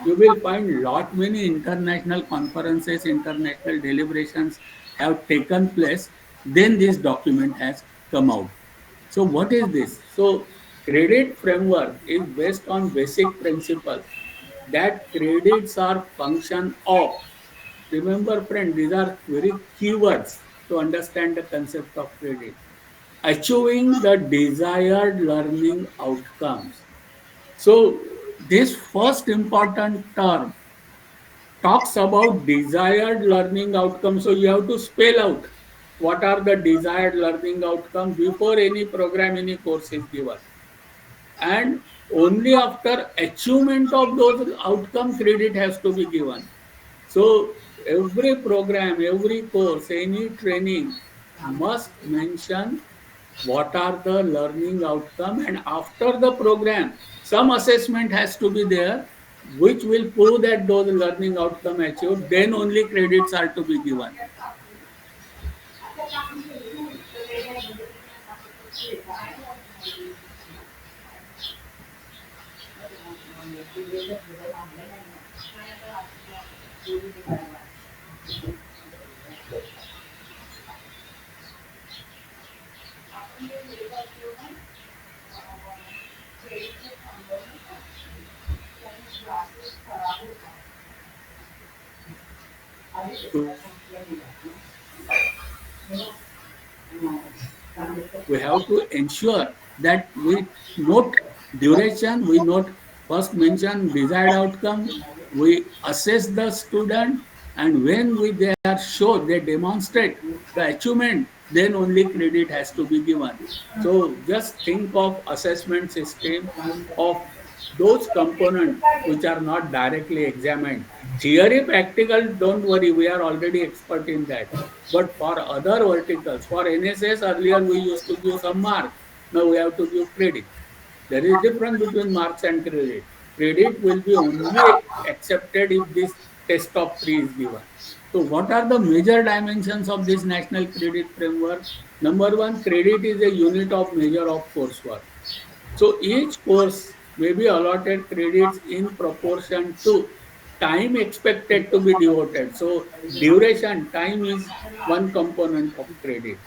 you will find lot many international conferences, international deliberations have taken place. Then this document has come out. So what is this? So credit framework is based on basic principle that credits are function of. Remember friend, these are very keywords to understand the concept of credit. Achieving the desired learning outcomes. So this first important term talks about desired learning outcomes. So you have to spell out what are the desired learning outcomes before any program, any course is given. And only after achievement of those outcome credit has to be given. So every program, every course, any training must mention what are the learning outcome, and after the program some assessment has to be there which will prove that those learning outcome achieved, then only credits are to be given. We have to ensure that we note duration, we note first mention desired outcome, we assess the student, and when we they are shown, they demonstrate the achievement, then only credit has to be given. So just think of assessment system of those components which are not directly examined. Theory, practical, don't worry, we are already expert in that. But for other verticals, for NSS, earlier we used to give some mark. Now we have to give credit. There is difference between marks and credit. Credit will be only accepted if this test of 3 is given. So what are the major dimensions of this national credit framework? Number one, credit is a unit of measure of coursework. So each course may be allotted credits in proportion to time expected to be devoted. So duration, time is one component of credit.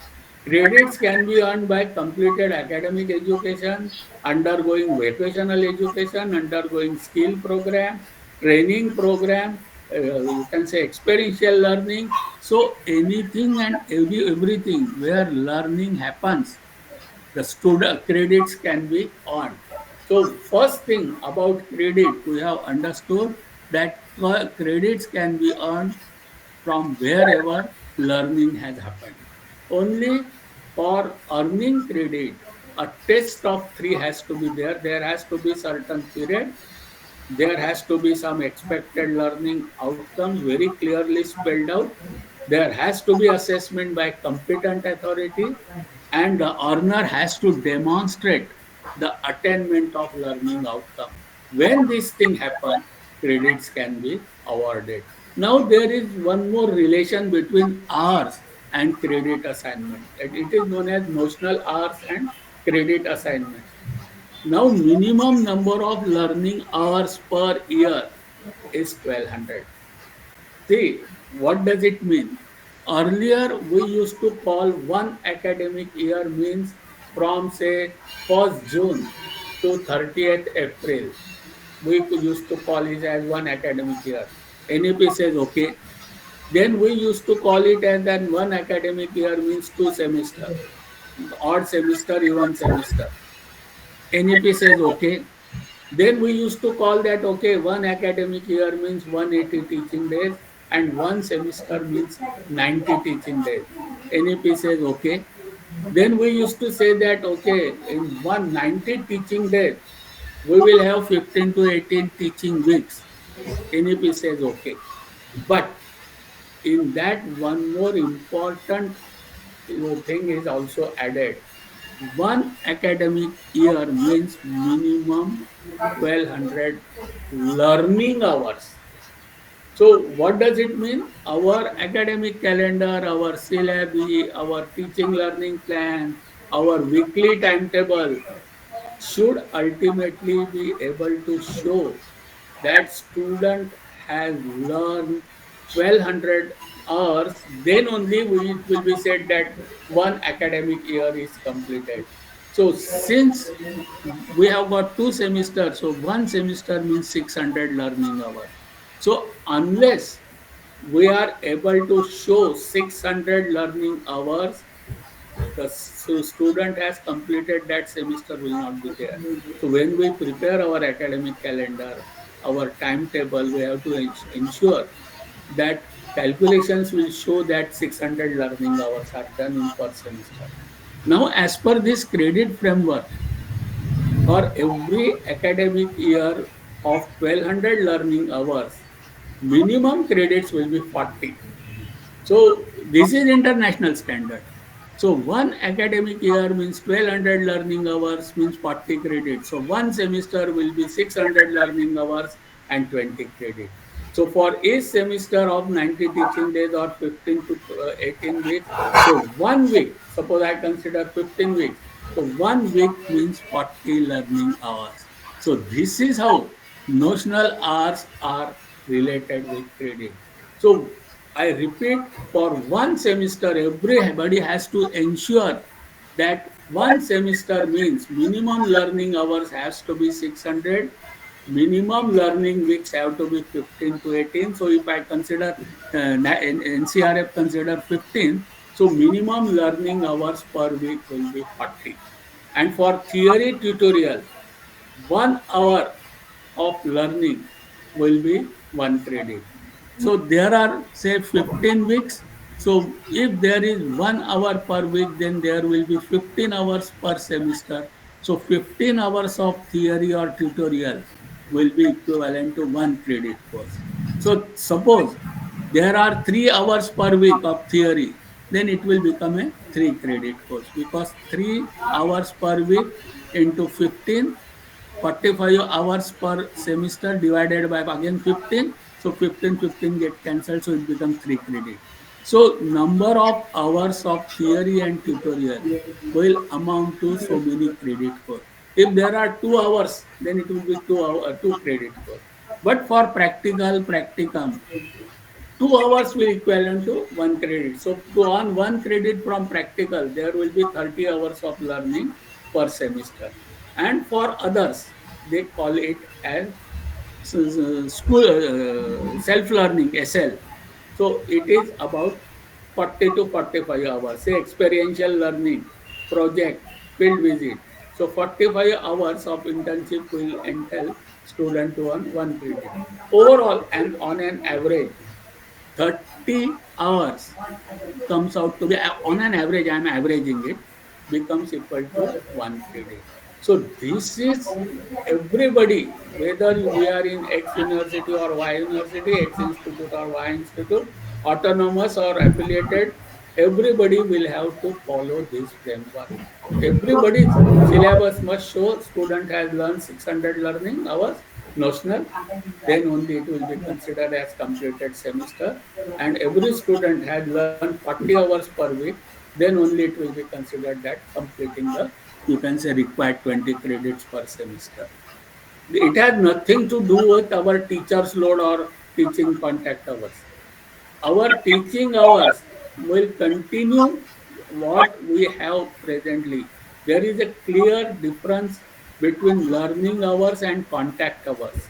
Credits can be earned by completed academic education, undergoing vocational education, undergoing skill program, training program, you can say experiential learning. So anything and everything where learning happens, the student credits can be earned. So first thing about credit, we have understood that credits can be earned from wherever learning has happened. Only for earning credit, a test of 3 has to be there. There has to be certain period. There has to be some expected learning outcomes very clearly spelled out. There has to be assessment by competent authority, and the earner has to demonstrate the attainment of learning outcome. When this thing happen, credits can be awarded. Now there is one more relation between hours and credit assignment. It is known as notional hours and credit assignment. Now minimum number of learning hours per year is 1200. See, what does it mean? Earlier, we used to call one academic year means from say 1st June to 30th April. We used to call it as one academic year. NEP says okay. Then we used to call it as that one academic year means 2 semester, odd semester, even semester. NEP says okay. Then we used to call that, okay, one academic year means 180 teaching days and one semester means 90 teaching days. NEP says, okay. Then we used to say that, okay, in 190 teaching days, we will have 15 to 18 teaching weeks. NEP says, okay. But in that, one more important thing is also added. One academic year means minimum 1200 learning hours. So what does it mean? Our academic calendar, our syllabi, our teaching learning plan, our weekly timetable should ultimately be able to show that student has learned 1200 hours, then only it will be said that one academic year is completed. So since we have got two semesters, so one semester means 600 learning hours. So unless we are able to show 600 learning hours, the student has completed that semester will not be there. So when we prepare our academic calendar, our timetable, we have to ensure that calculations will show that 600 learning hours are done in per semester. Now, as per this credit framework, for every academic year of 1200 learning hours, minimum credits will be 40. So this is international standard. So one academic year means 1200 learning hours means 40 credits. So one semester will be 600 learning hours and 20 credit. So for each semester of 90 teaching days or 15 to 18 weeks, so 1 week, suppose I consider 15 weeks. So 1 week means 40 learning hours. So this is how notional hours are related with credit. So I repeat, for one semester, everybody has to ensure that one semester means minimum learning hours has to be 600, minimum learning weeks have to be 15 to 18. So if I consider NCrF consider 15, so minimum learning hours per week will be 40. And for theory tutorial, 1 hour of learning will be one credit. So there are say 15 weeks. So if there is 1 hour per week, then there will be 15 hours per semester. So 15 hours of theory or tutorial will be equivalent to one credit course. So suppose there are 3 hours per week of theory, then it will become a 3 credit course because 3 hours per week into 15, 45 hours per semester divided by again 15. So 15 get cancelled, so it becomes 3 credit. So number of hours of theory and tutorial will amount to so many credit course. If there are 2 hours, then it will be 2 credit course. But for practical practicum, 2 hours will equivalent to one credit. So to earn one credit from practical, there will be 30 hours of learning per semester. And for others, they call it as school self-learning (SL). So it is about 40 to 45 hours. Say experiential learning, project, field visit. So 45 hours of internship will entail student to earn one credit. Overall, and on an average, 30 hours comes out to be on an average, I'm averaging it, becomes equal to one credit. So this is everybody, whether we are in X university or Y university, X institute or Y institute, autonomous or affiliated, everybody will have to follow this framework. Everybody's syllabus must show student has learned 600 learning hours notional, then only it will be considered as completed semester. And every student had learned 40 hours per week, then only it will be considered that completing the, you can say, required 20 credits per semester. It has nothing to do with our teacher's load or teaching contact hours. Our teaching hours will continue what we have presently. There is a clear difference between learning hours and contact hours.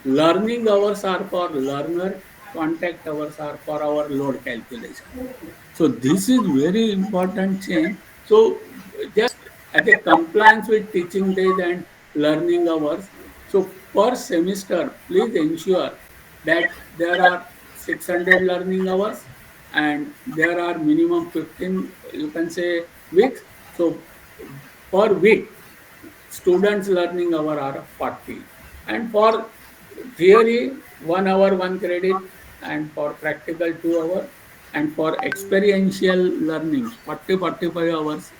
Learning hours are for learner, contact hours are for our load calculation. So this is very important change. So just as a compliance with teaching days and learning hours, so per semester, please ensure that there are 600 learning hours and there are minimum 15, you can say, weeks. So per week, students learning hour are 40. And for theory, 1 hour, one credit, and for practical, 2 hours, and for experiential learnings, 40, 45 hours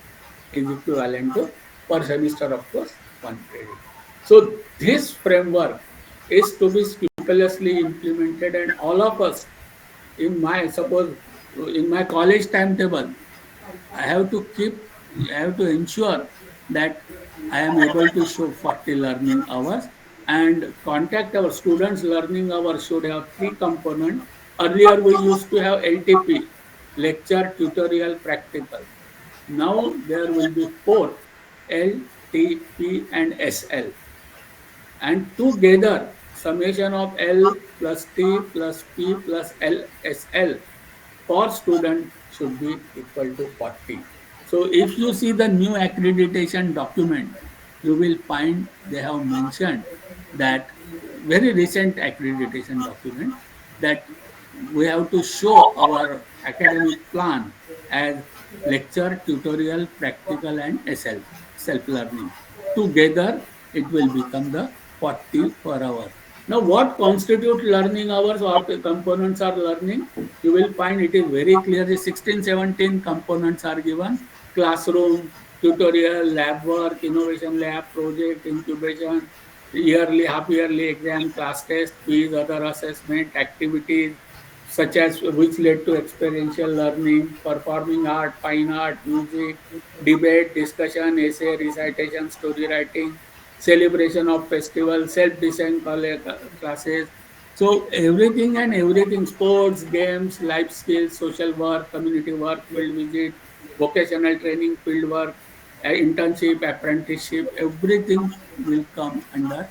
is equivalent to per semester, of course, one credit. So this framework is to be scrupulously implemented, and all of us in my suppose in my college timetable, I have to keep, I have to ensure that I am able to show 40 learning hours, and contact our students learning hours should have three components. Earlier we used to have LTP, lecture, tutorial, practical. Now there will be four, L, T, P and SL, and together summation of L plus T plus P plus LSL for student should be equal to 40. So if you see the new accreditation document, you will find they have mentioned that very recent accreditation document that we have to show our academic plan as lecture, tutorial, practical and SL, self-learning. Together, it will become the 40 per hour. Now, what constitute learning hours? What components are learning? You will find it is very clearly 16, 17 components are given. Classroom, tutorial, lab work, innovation lab, project, incubation, yearly, half yearly exam, class test, quiz, other assessment, activities, such as which led to experiential learning, performing art, fine art, music, debate, discussion, essay, recitation, story writing, celebration of festival, self-design classes. So everything and everything, sports, games, life skills, social work, community work, field visit, vocational training, field work, internship, apprenticeship, everything will come under,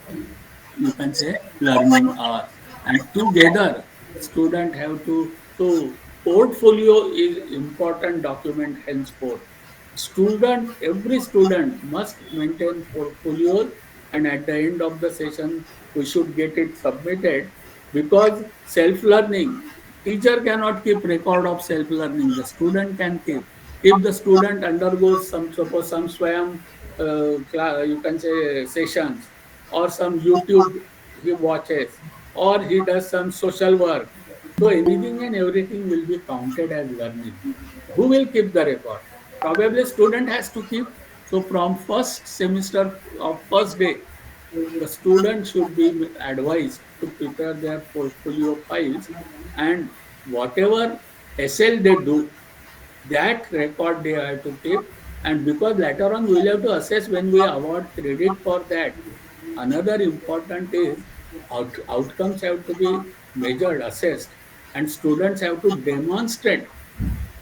you can say, learning hours, and together student have to, so portfolio is important document henceforth. Student, every student must maintain portfolios, and at the end of the session we should get it submitted, because self learning, teacher cannot keep record of self learning, the student can keep. If the student undergoes some, suppose some swayam, you can say sessions, or some YouTube he watches, or he does some social work. So anything and everything will be counted as learning. Who will keep the record? Probably student has to keep. So from first semester of first day, the student should be advised to prepare their portfolio files, and whatever SL they do, that record they have to keep. And because later on we will have to assess when we award credit for that. Another important is outcomes have to be measured, assessed, and students have to demonstrate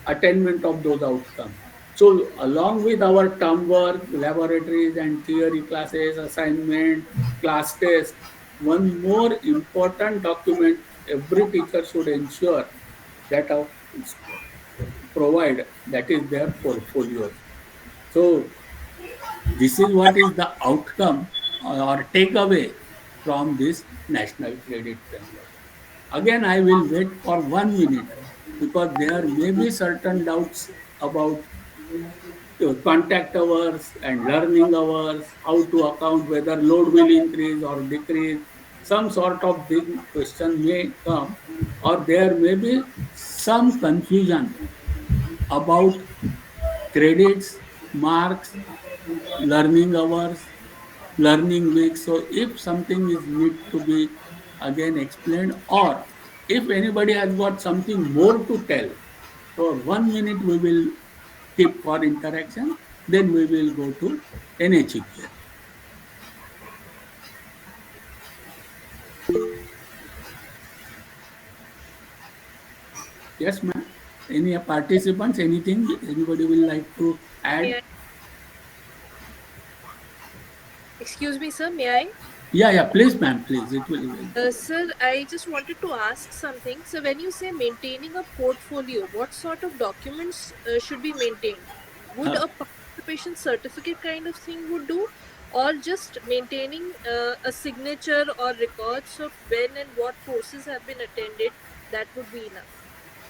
attainment of those outcomes. So along with our term work, laboratories and theory classes, assignment, class test, one more important document every teacher should ensure that provide, that is their portfolios. So this is what is the outcome or takeaway from this national credit framework. Again, I will wait for 1 minute, because there may be certain doubts about contact hours and learning hours, how to account whether load will increase or decrease. Some sort of big question may come, or there may be some confusion about credits, marks, learning hours, learning week. So if something is need to be again explained, or if anybody has got something more to tell, for 1 minute we will keep for interaction, then we will go to NHEQF. Yes, ma'am. Any participants, anything anybody will like to May add? I? Excuse me, sir. May I? Yeah, yeah, please, ma'am, please. It will. Sir, I just wanted to ask something. So, when you say maintaining a portfolio, what sort of documents should be maintained? Would Uh, a participation certificate kind of thing would do, or just maintaining a signature or records of when and what courses have been attended? That would be enough.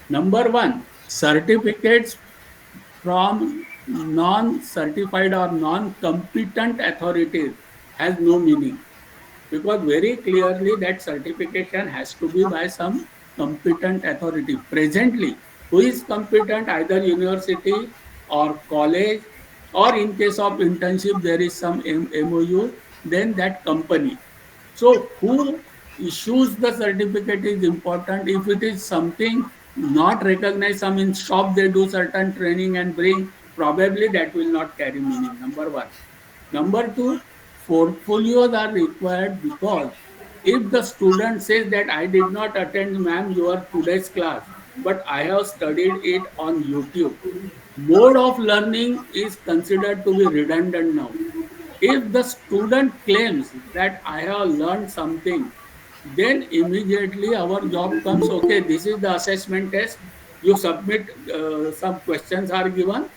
Number one, certificates from non-certified or non-competent authorities has no meaning, because very clearly that certification has to be by some competent authority. Presently, who is competent? Either university or college, or in case of internship, there is some MOU, then that company. So who? issues the certificate is important. If it is something not recognized, some in shop they do certain training and bring, probably that will not carry meaning. Number one. Number two, portfolios are required because if the student says that I did not attend, ma'am, your today's class, but I have studied it on YouTube, mode of learning is considered to be redundant now. If the student claims that I have learned something, then immediately our job comes, okay, this is the assessment test. You submit, some questions are given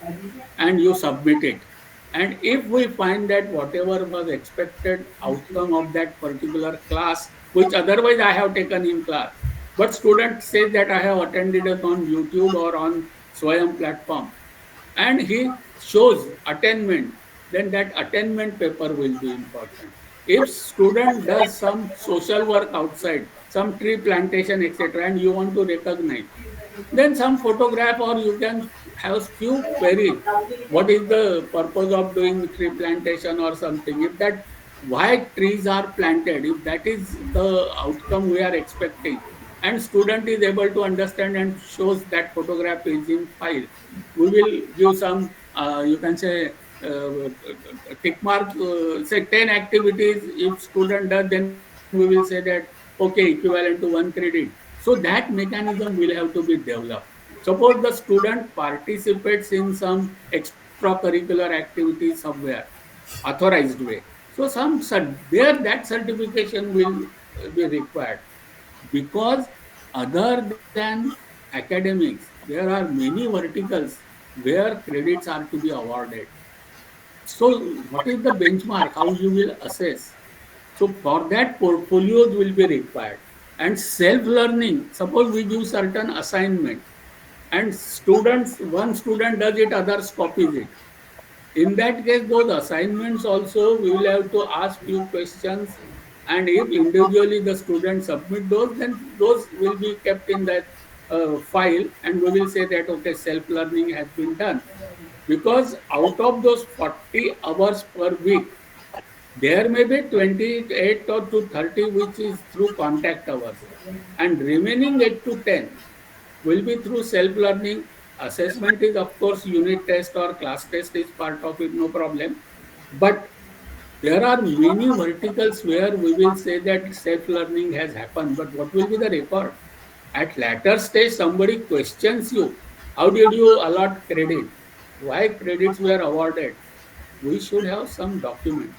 and you submit it. And if we find that whatever was expected outcome of that particular class, which otherwise I have taken in class, but student says that I have attended it on YouTube or on Swayam platform, and he shows attainment, then that attainment paper will be important. If student does some social work outside, some tree plantation, etc., and you want to recognize, then some photograph or you can have few queries. What is the purpose of doing tree plantation or something? If that why trees are planted, if that is the outcome we are expecting, and student is able to understand and shows that photograph is in file, we will give some, you can say, tick mark, say 10 activities. If student does, then we will say that, okay, equivalent to 1 credit. So that mechanism will have to be developed. Suppose the student participates in some extracurricular activity somewhere, authorized way. So there that certification will be required, because other than academics, there are many verticals where credits are to be awarded. So what is the benchmark? How you will assess? So for that, portfolios will be required. And self-learning, suppose we give certain assignment and students, one student does it, others copies it. In that case, those assignments also, we will have to ask few questions. And if individually the students submit those, then those will be kept in that file, and we will say that, okay, self-learning has been done. Because out of those 40 hours per week, there may be 28 or to 30 which is through contact hours, and remaining 8 to 10 will be through self-learning. Assessment is, of course, unit test or class test is part of it, no problem. But there are many verticals where we will say that self-learning has happened, but what will be the record? At later stage, somebody questions you. How did you allot credit? Why credits were awarded? We should have some document.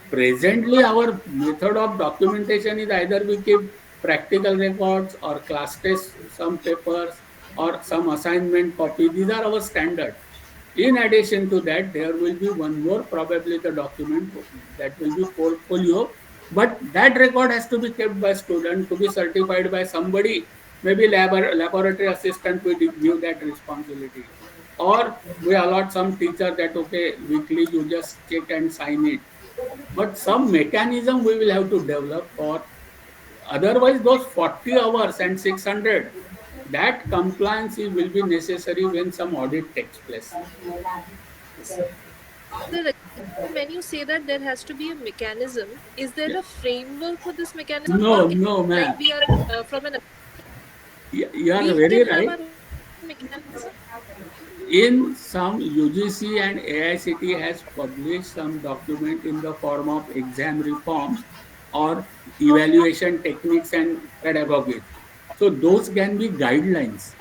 Presently, our method of documentation is either we keep practical records or class test, some papers or some assignment copy. These are our standard. In addition to that, there will be one more, probably the document, that will be portfolio. But that record has to be kept by student, to be certified by somebody, maybe laboratory assistant will give that responsibility. Or we allot some teacher that, okay, weekly you just check and sign it. But some mechanism we will have to develop, or otherwise those 40 hours and 600, that compliance will be necessary when some audit takes place. Sir, again, when you say that there has to be a mechanism, is there Yeah. a framework for this mechanism, No, or no, like ma'am. we are from an You are we very can have right. our own mechanism? In some, UGC and AICT has published some document in the form of exam reforms or evaluation techniques and pedagogies. So those can be guidelines.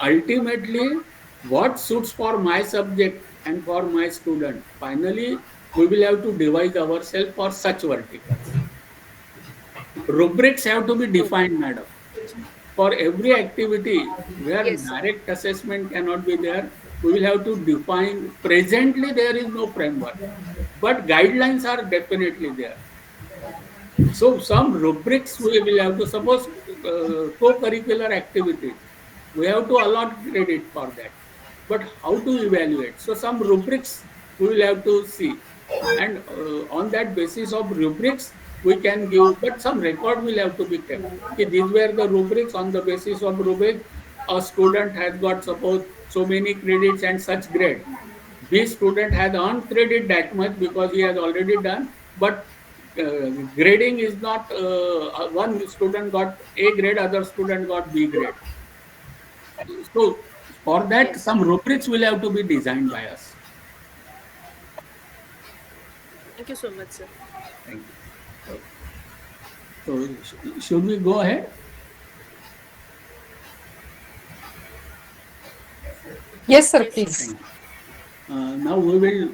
Ultimately, what suits for my subject and for my student, finally, we will have to devise ourselves for such verticals. Rubrics have to be defined, madam. For every activity where Yes, sir. direct assessment cannot be there, we will have to define. Presently, there is no framework, but guidelines are definitely there. So some rubrics we will have to, suppose co-curricular activities. We have to allot credit for that. But how to evaluate? So some rubrics we will have to see. And on that basis of rubrics, we can give, but some record will have to be kept. Okay, these were the rubrics. On the basis of rubric, a student has got, suppose, so many credits and such grade. This student has earned credit that much because he has already done, but grading is not one student got A grade, other student got B grade. So for that, Yes. some rubrics will have to be designed by us. Thank you so much, sir. Thank you. So, should we go ahead? Yes, sir, Yes, sir. please. Thank you. Now we will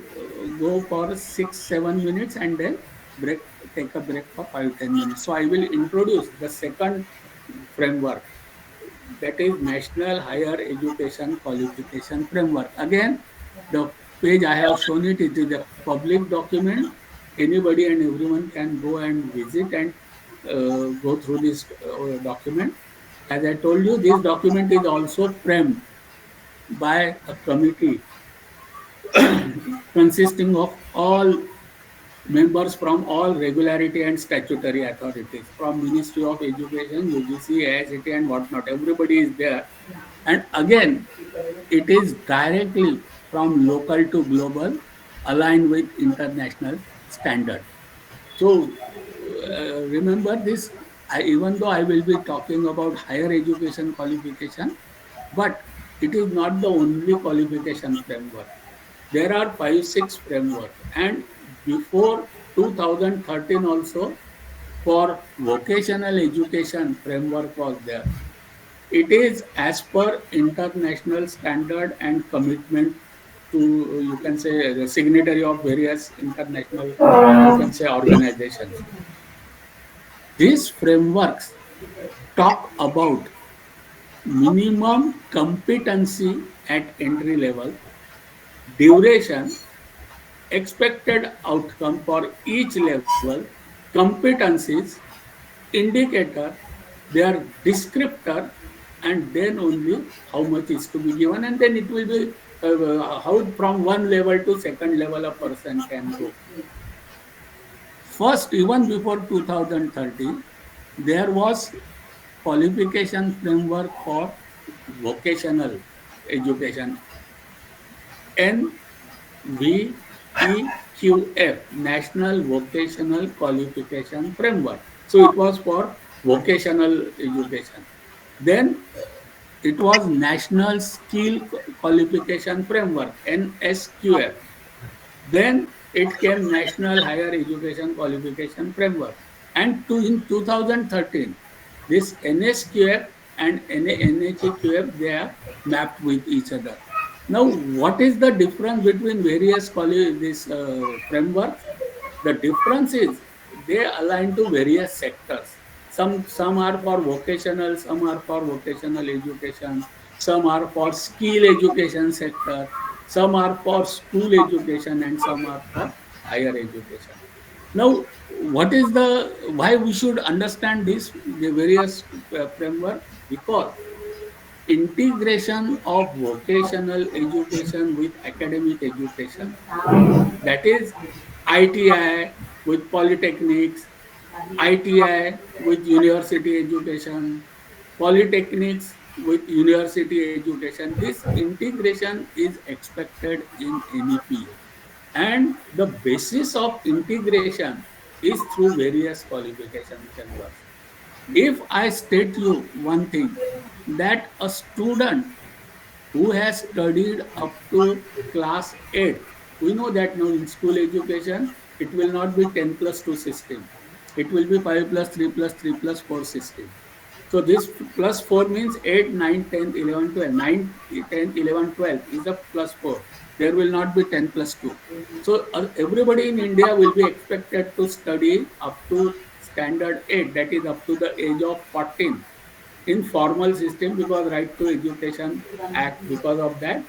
go for 6-7 minutes and then break. Take a break for 5-10 minutes. So I will introduce the second framework, that is National Higher Education Qualification Framework. Again, the page I have shown it, it is a public document. Anybody and everyone can go and visit and go through this document. As I told you, this document is also framed by a committee consisting of all members from all regularity and statutory authorities, from Ministry of Education, UGC, AICT, and whatnot. Everybody is there. And again, it is directly from local to global, aligned with international standard. So remember this, even though I will be talking about higher education qualification, but it is not the only qualification framework. There are 5-6 framework, and before 2013 also, for vocational education framework was there. It is as per international standard and commitment to, you can say, the signatory of various international, you can say, organizations. These frameworks talk about minimum competency at entry level, duration, expected outcome for each level, competencies, indicator, their descriptor, and then only how much is to be given, and then it will be how from one level to second level a person can go. First, even before 2013, there was qualification framework for vocational education, NVEQF, National Vocational Qualification Framework. So it was for vocational education. Then it was National Skill Qualification Framework, NSQF. Then it came National Higher Education Qualification Framework. And in 2013, this NSQF and NHQF, they are mapped with each other. Now, what is the difference between various these frameworks? The difference is they align to various sectors. Some are for vocational, some are for vocational education, some are for skill education sector, some are for school education, and some are for higher education. Now, what is the why we should understand this the various framework? Because integration of vocational education with academic education, that is ITI with polytechnics, ITI with university education, polytechnics with university education. This integration is expected in NEP. And the basis of integration is through various qualification frameworks. If I state you one thing, that a student who has studied up to class 8. We know that now in school education, it will not be 10 plus 2 system. It will be 5 plus 3 plus 3 plus 4 system. So this plus 4 means 8, 9, 10, 11, 12. 9, 10, 11, 12 is a plus 4. There will not be 10 plus 2. So everybody in India will be expected to study up to standard 8, that is up to the age of 14 in formal system, because Right to Education Act, because of that,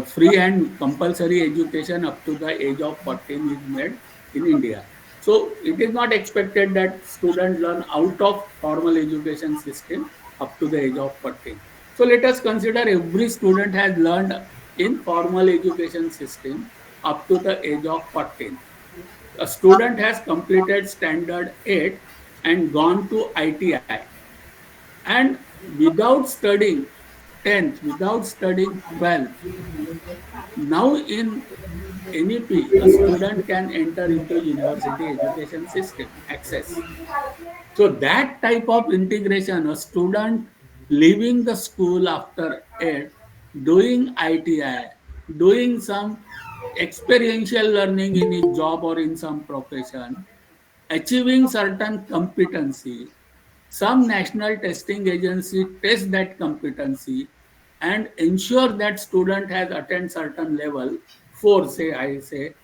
free and compulsory education up to the age of 14 is made in India. So it is not expected that students learn out of formal education system up to the age of 14. So let us consider every student has learned in formal education system up to the age of 14. A student has completed standard 8 and gone to ITI, and without studying 10th, without studying 12th, now in NEP, a student can enter into university education system access. So that type of integration, a student leaving the school after 8, doing ITI, doing some experiential learning in his job or in some profession, achieving certain competency, some national testing agency test that competency and ensure that student has attained certain level, 4 say I say,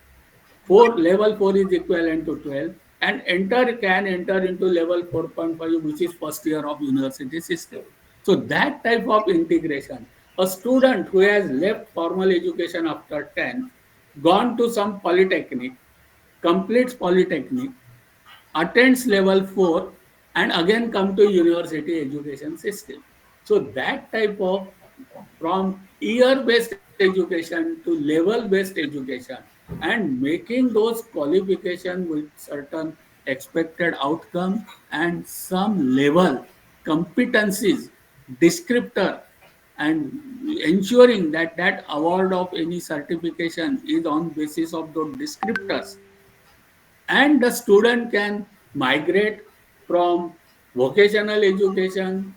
4 level 4 is equivalent to 12 and enter can enter into level 4.5, which is first year of university system. So that type of integration, a student who has left formal education after 10th, gone to some polytechnic, completes polytechnic, attends level 4 and again come to university education system. So that type of, from year based education to level based education and making those qualification with certain expected outcome and some level competencies descriptor and ensuring that that award of any certification is on basis of those descriptors, and the student can migrate from vocational education,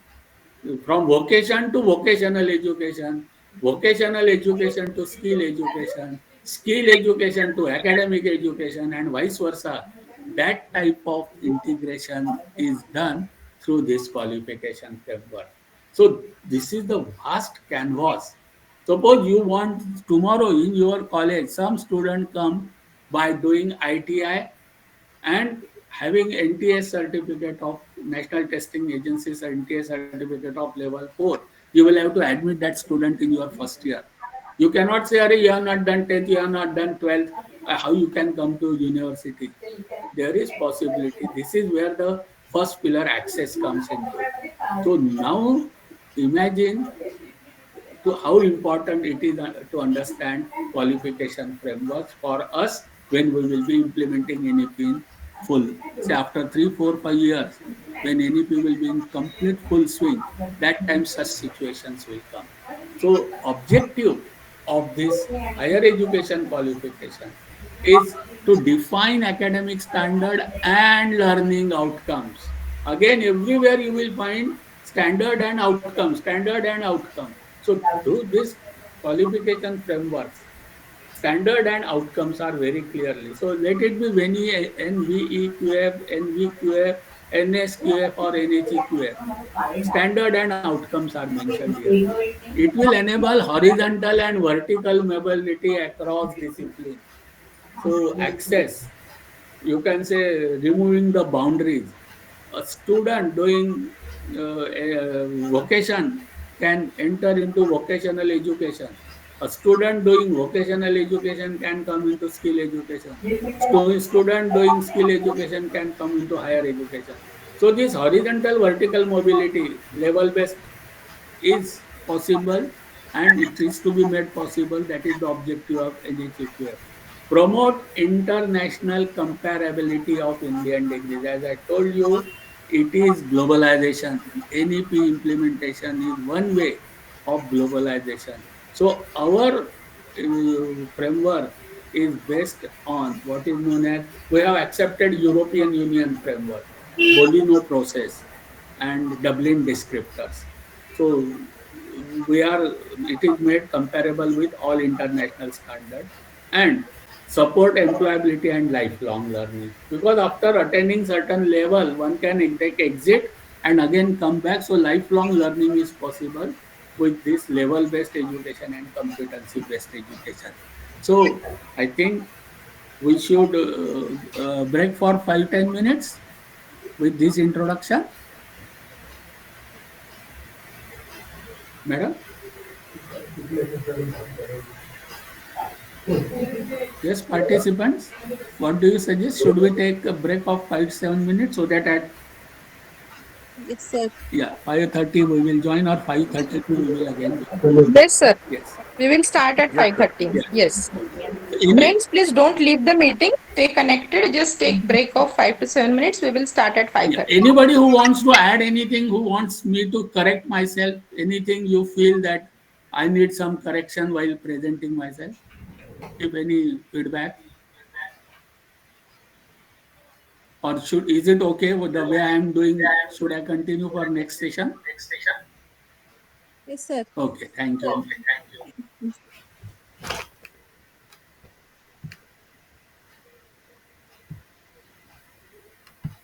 from vocation to vocational education to skill education to academic education, and vice versa. That type of integration is done through this qualification framework. So this is the vast canvas. Suppose you want tomorrow in your college, some student come by doing ITI and having NTS certificate of National Testing Agency's NTS certificate of level 4, you will have to admit that student in your first year. You cannot say, "Arey, you have not done 10th, you have not done 12th, how you can come to university?" There is possibility. This is where the first pillar access comes into. So now imagine to how important it is to understand qualification frameworks for us when we will be implementing NEP in full. Say after 3, 4, 5 years, when NEP will be in complete full swing, that time such situations will come. So objective of this higher education qualification is to define academic standard and learning outcomes. Again, everywhere you will find standard and outcome. So through this qualification frameworks, standard and outcomes are very clearly. So let it be NVEQF, NVQF, NSQF or NHEQF. Standard and outcomes are mentioned here. It will enable horizontal and vertical mobility across discipline. So access, you can say removing the boundaries. A student doing a vocation can enter into vocational education. A student doing vocational education can come into skill education. Student doing skill education can come into higher education. So this horizontal vertical mobility level based is possible and it is to be made possible. That is the objective of NHEQF. Promote international comparability of Indian degrees. As I told you, it is globalization. NEP implementation is one way of globalization. So our framework is based on what is known as, we have accepted European Union framework, Bolino process and Dublin descriptors. So we are, it is made comparable with all international standard and support employability and lifelong learning, because after attaining certain level one can take exit and again come back. So lifelong learning is possible with this level based education and competency based education. So I think we should break for 5-10 minutes with this introduction, madam. Yes, participants, what do you suggest? Should we take a break of 5-7 minutes so that at, Yes, sir. yeah, 5:30 we will join, or 5:32 we will again join? Yes, sir. Yes. We will start at Yeah. 5:30. Yeah. Yes. Any, Friends, please don't leave the meeting. Stay connected. Just take break of 5 to 7 minutes. We will start at yeah, 5:30. anybody who wants to add anything, who wants me to correct myself, anything you feel that I need some correction while presenting myself? if any feedback, or should is it okay with the way I am doing? Should I continue for next session? Yes, sir. Okay, thank you.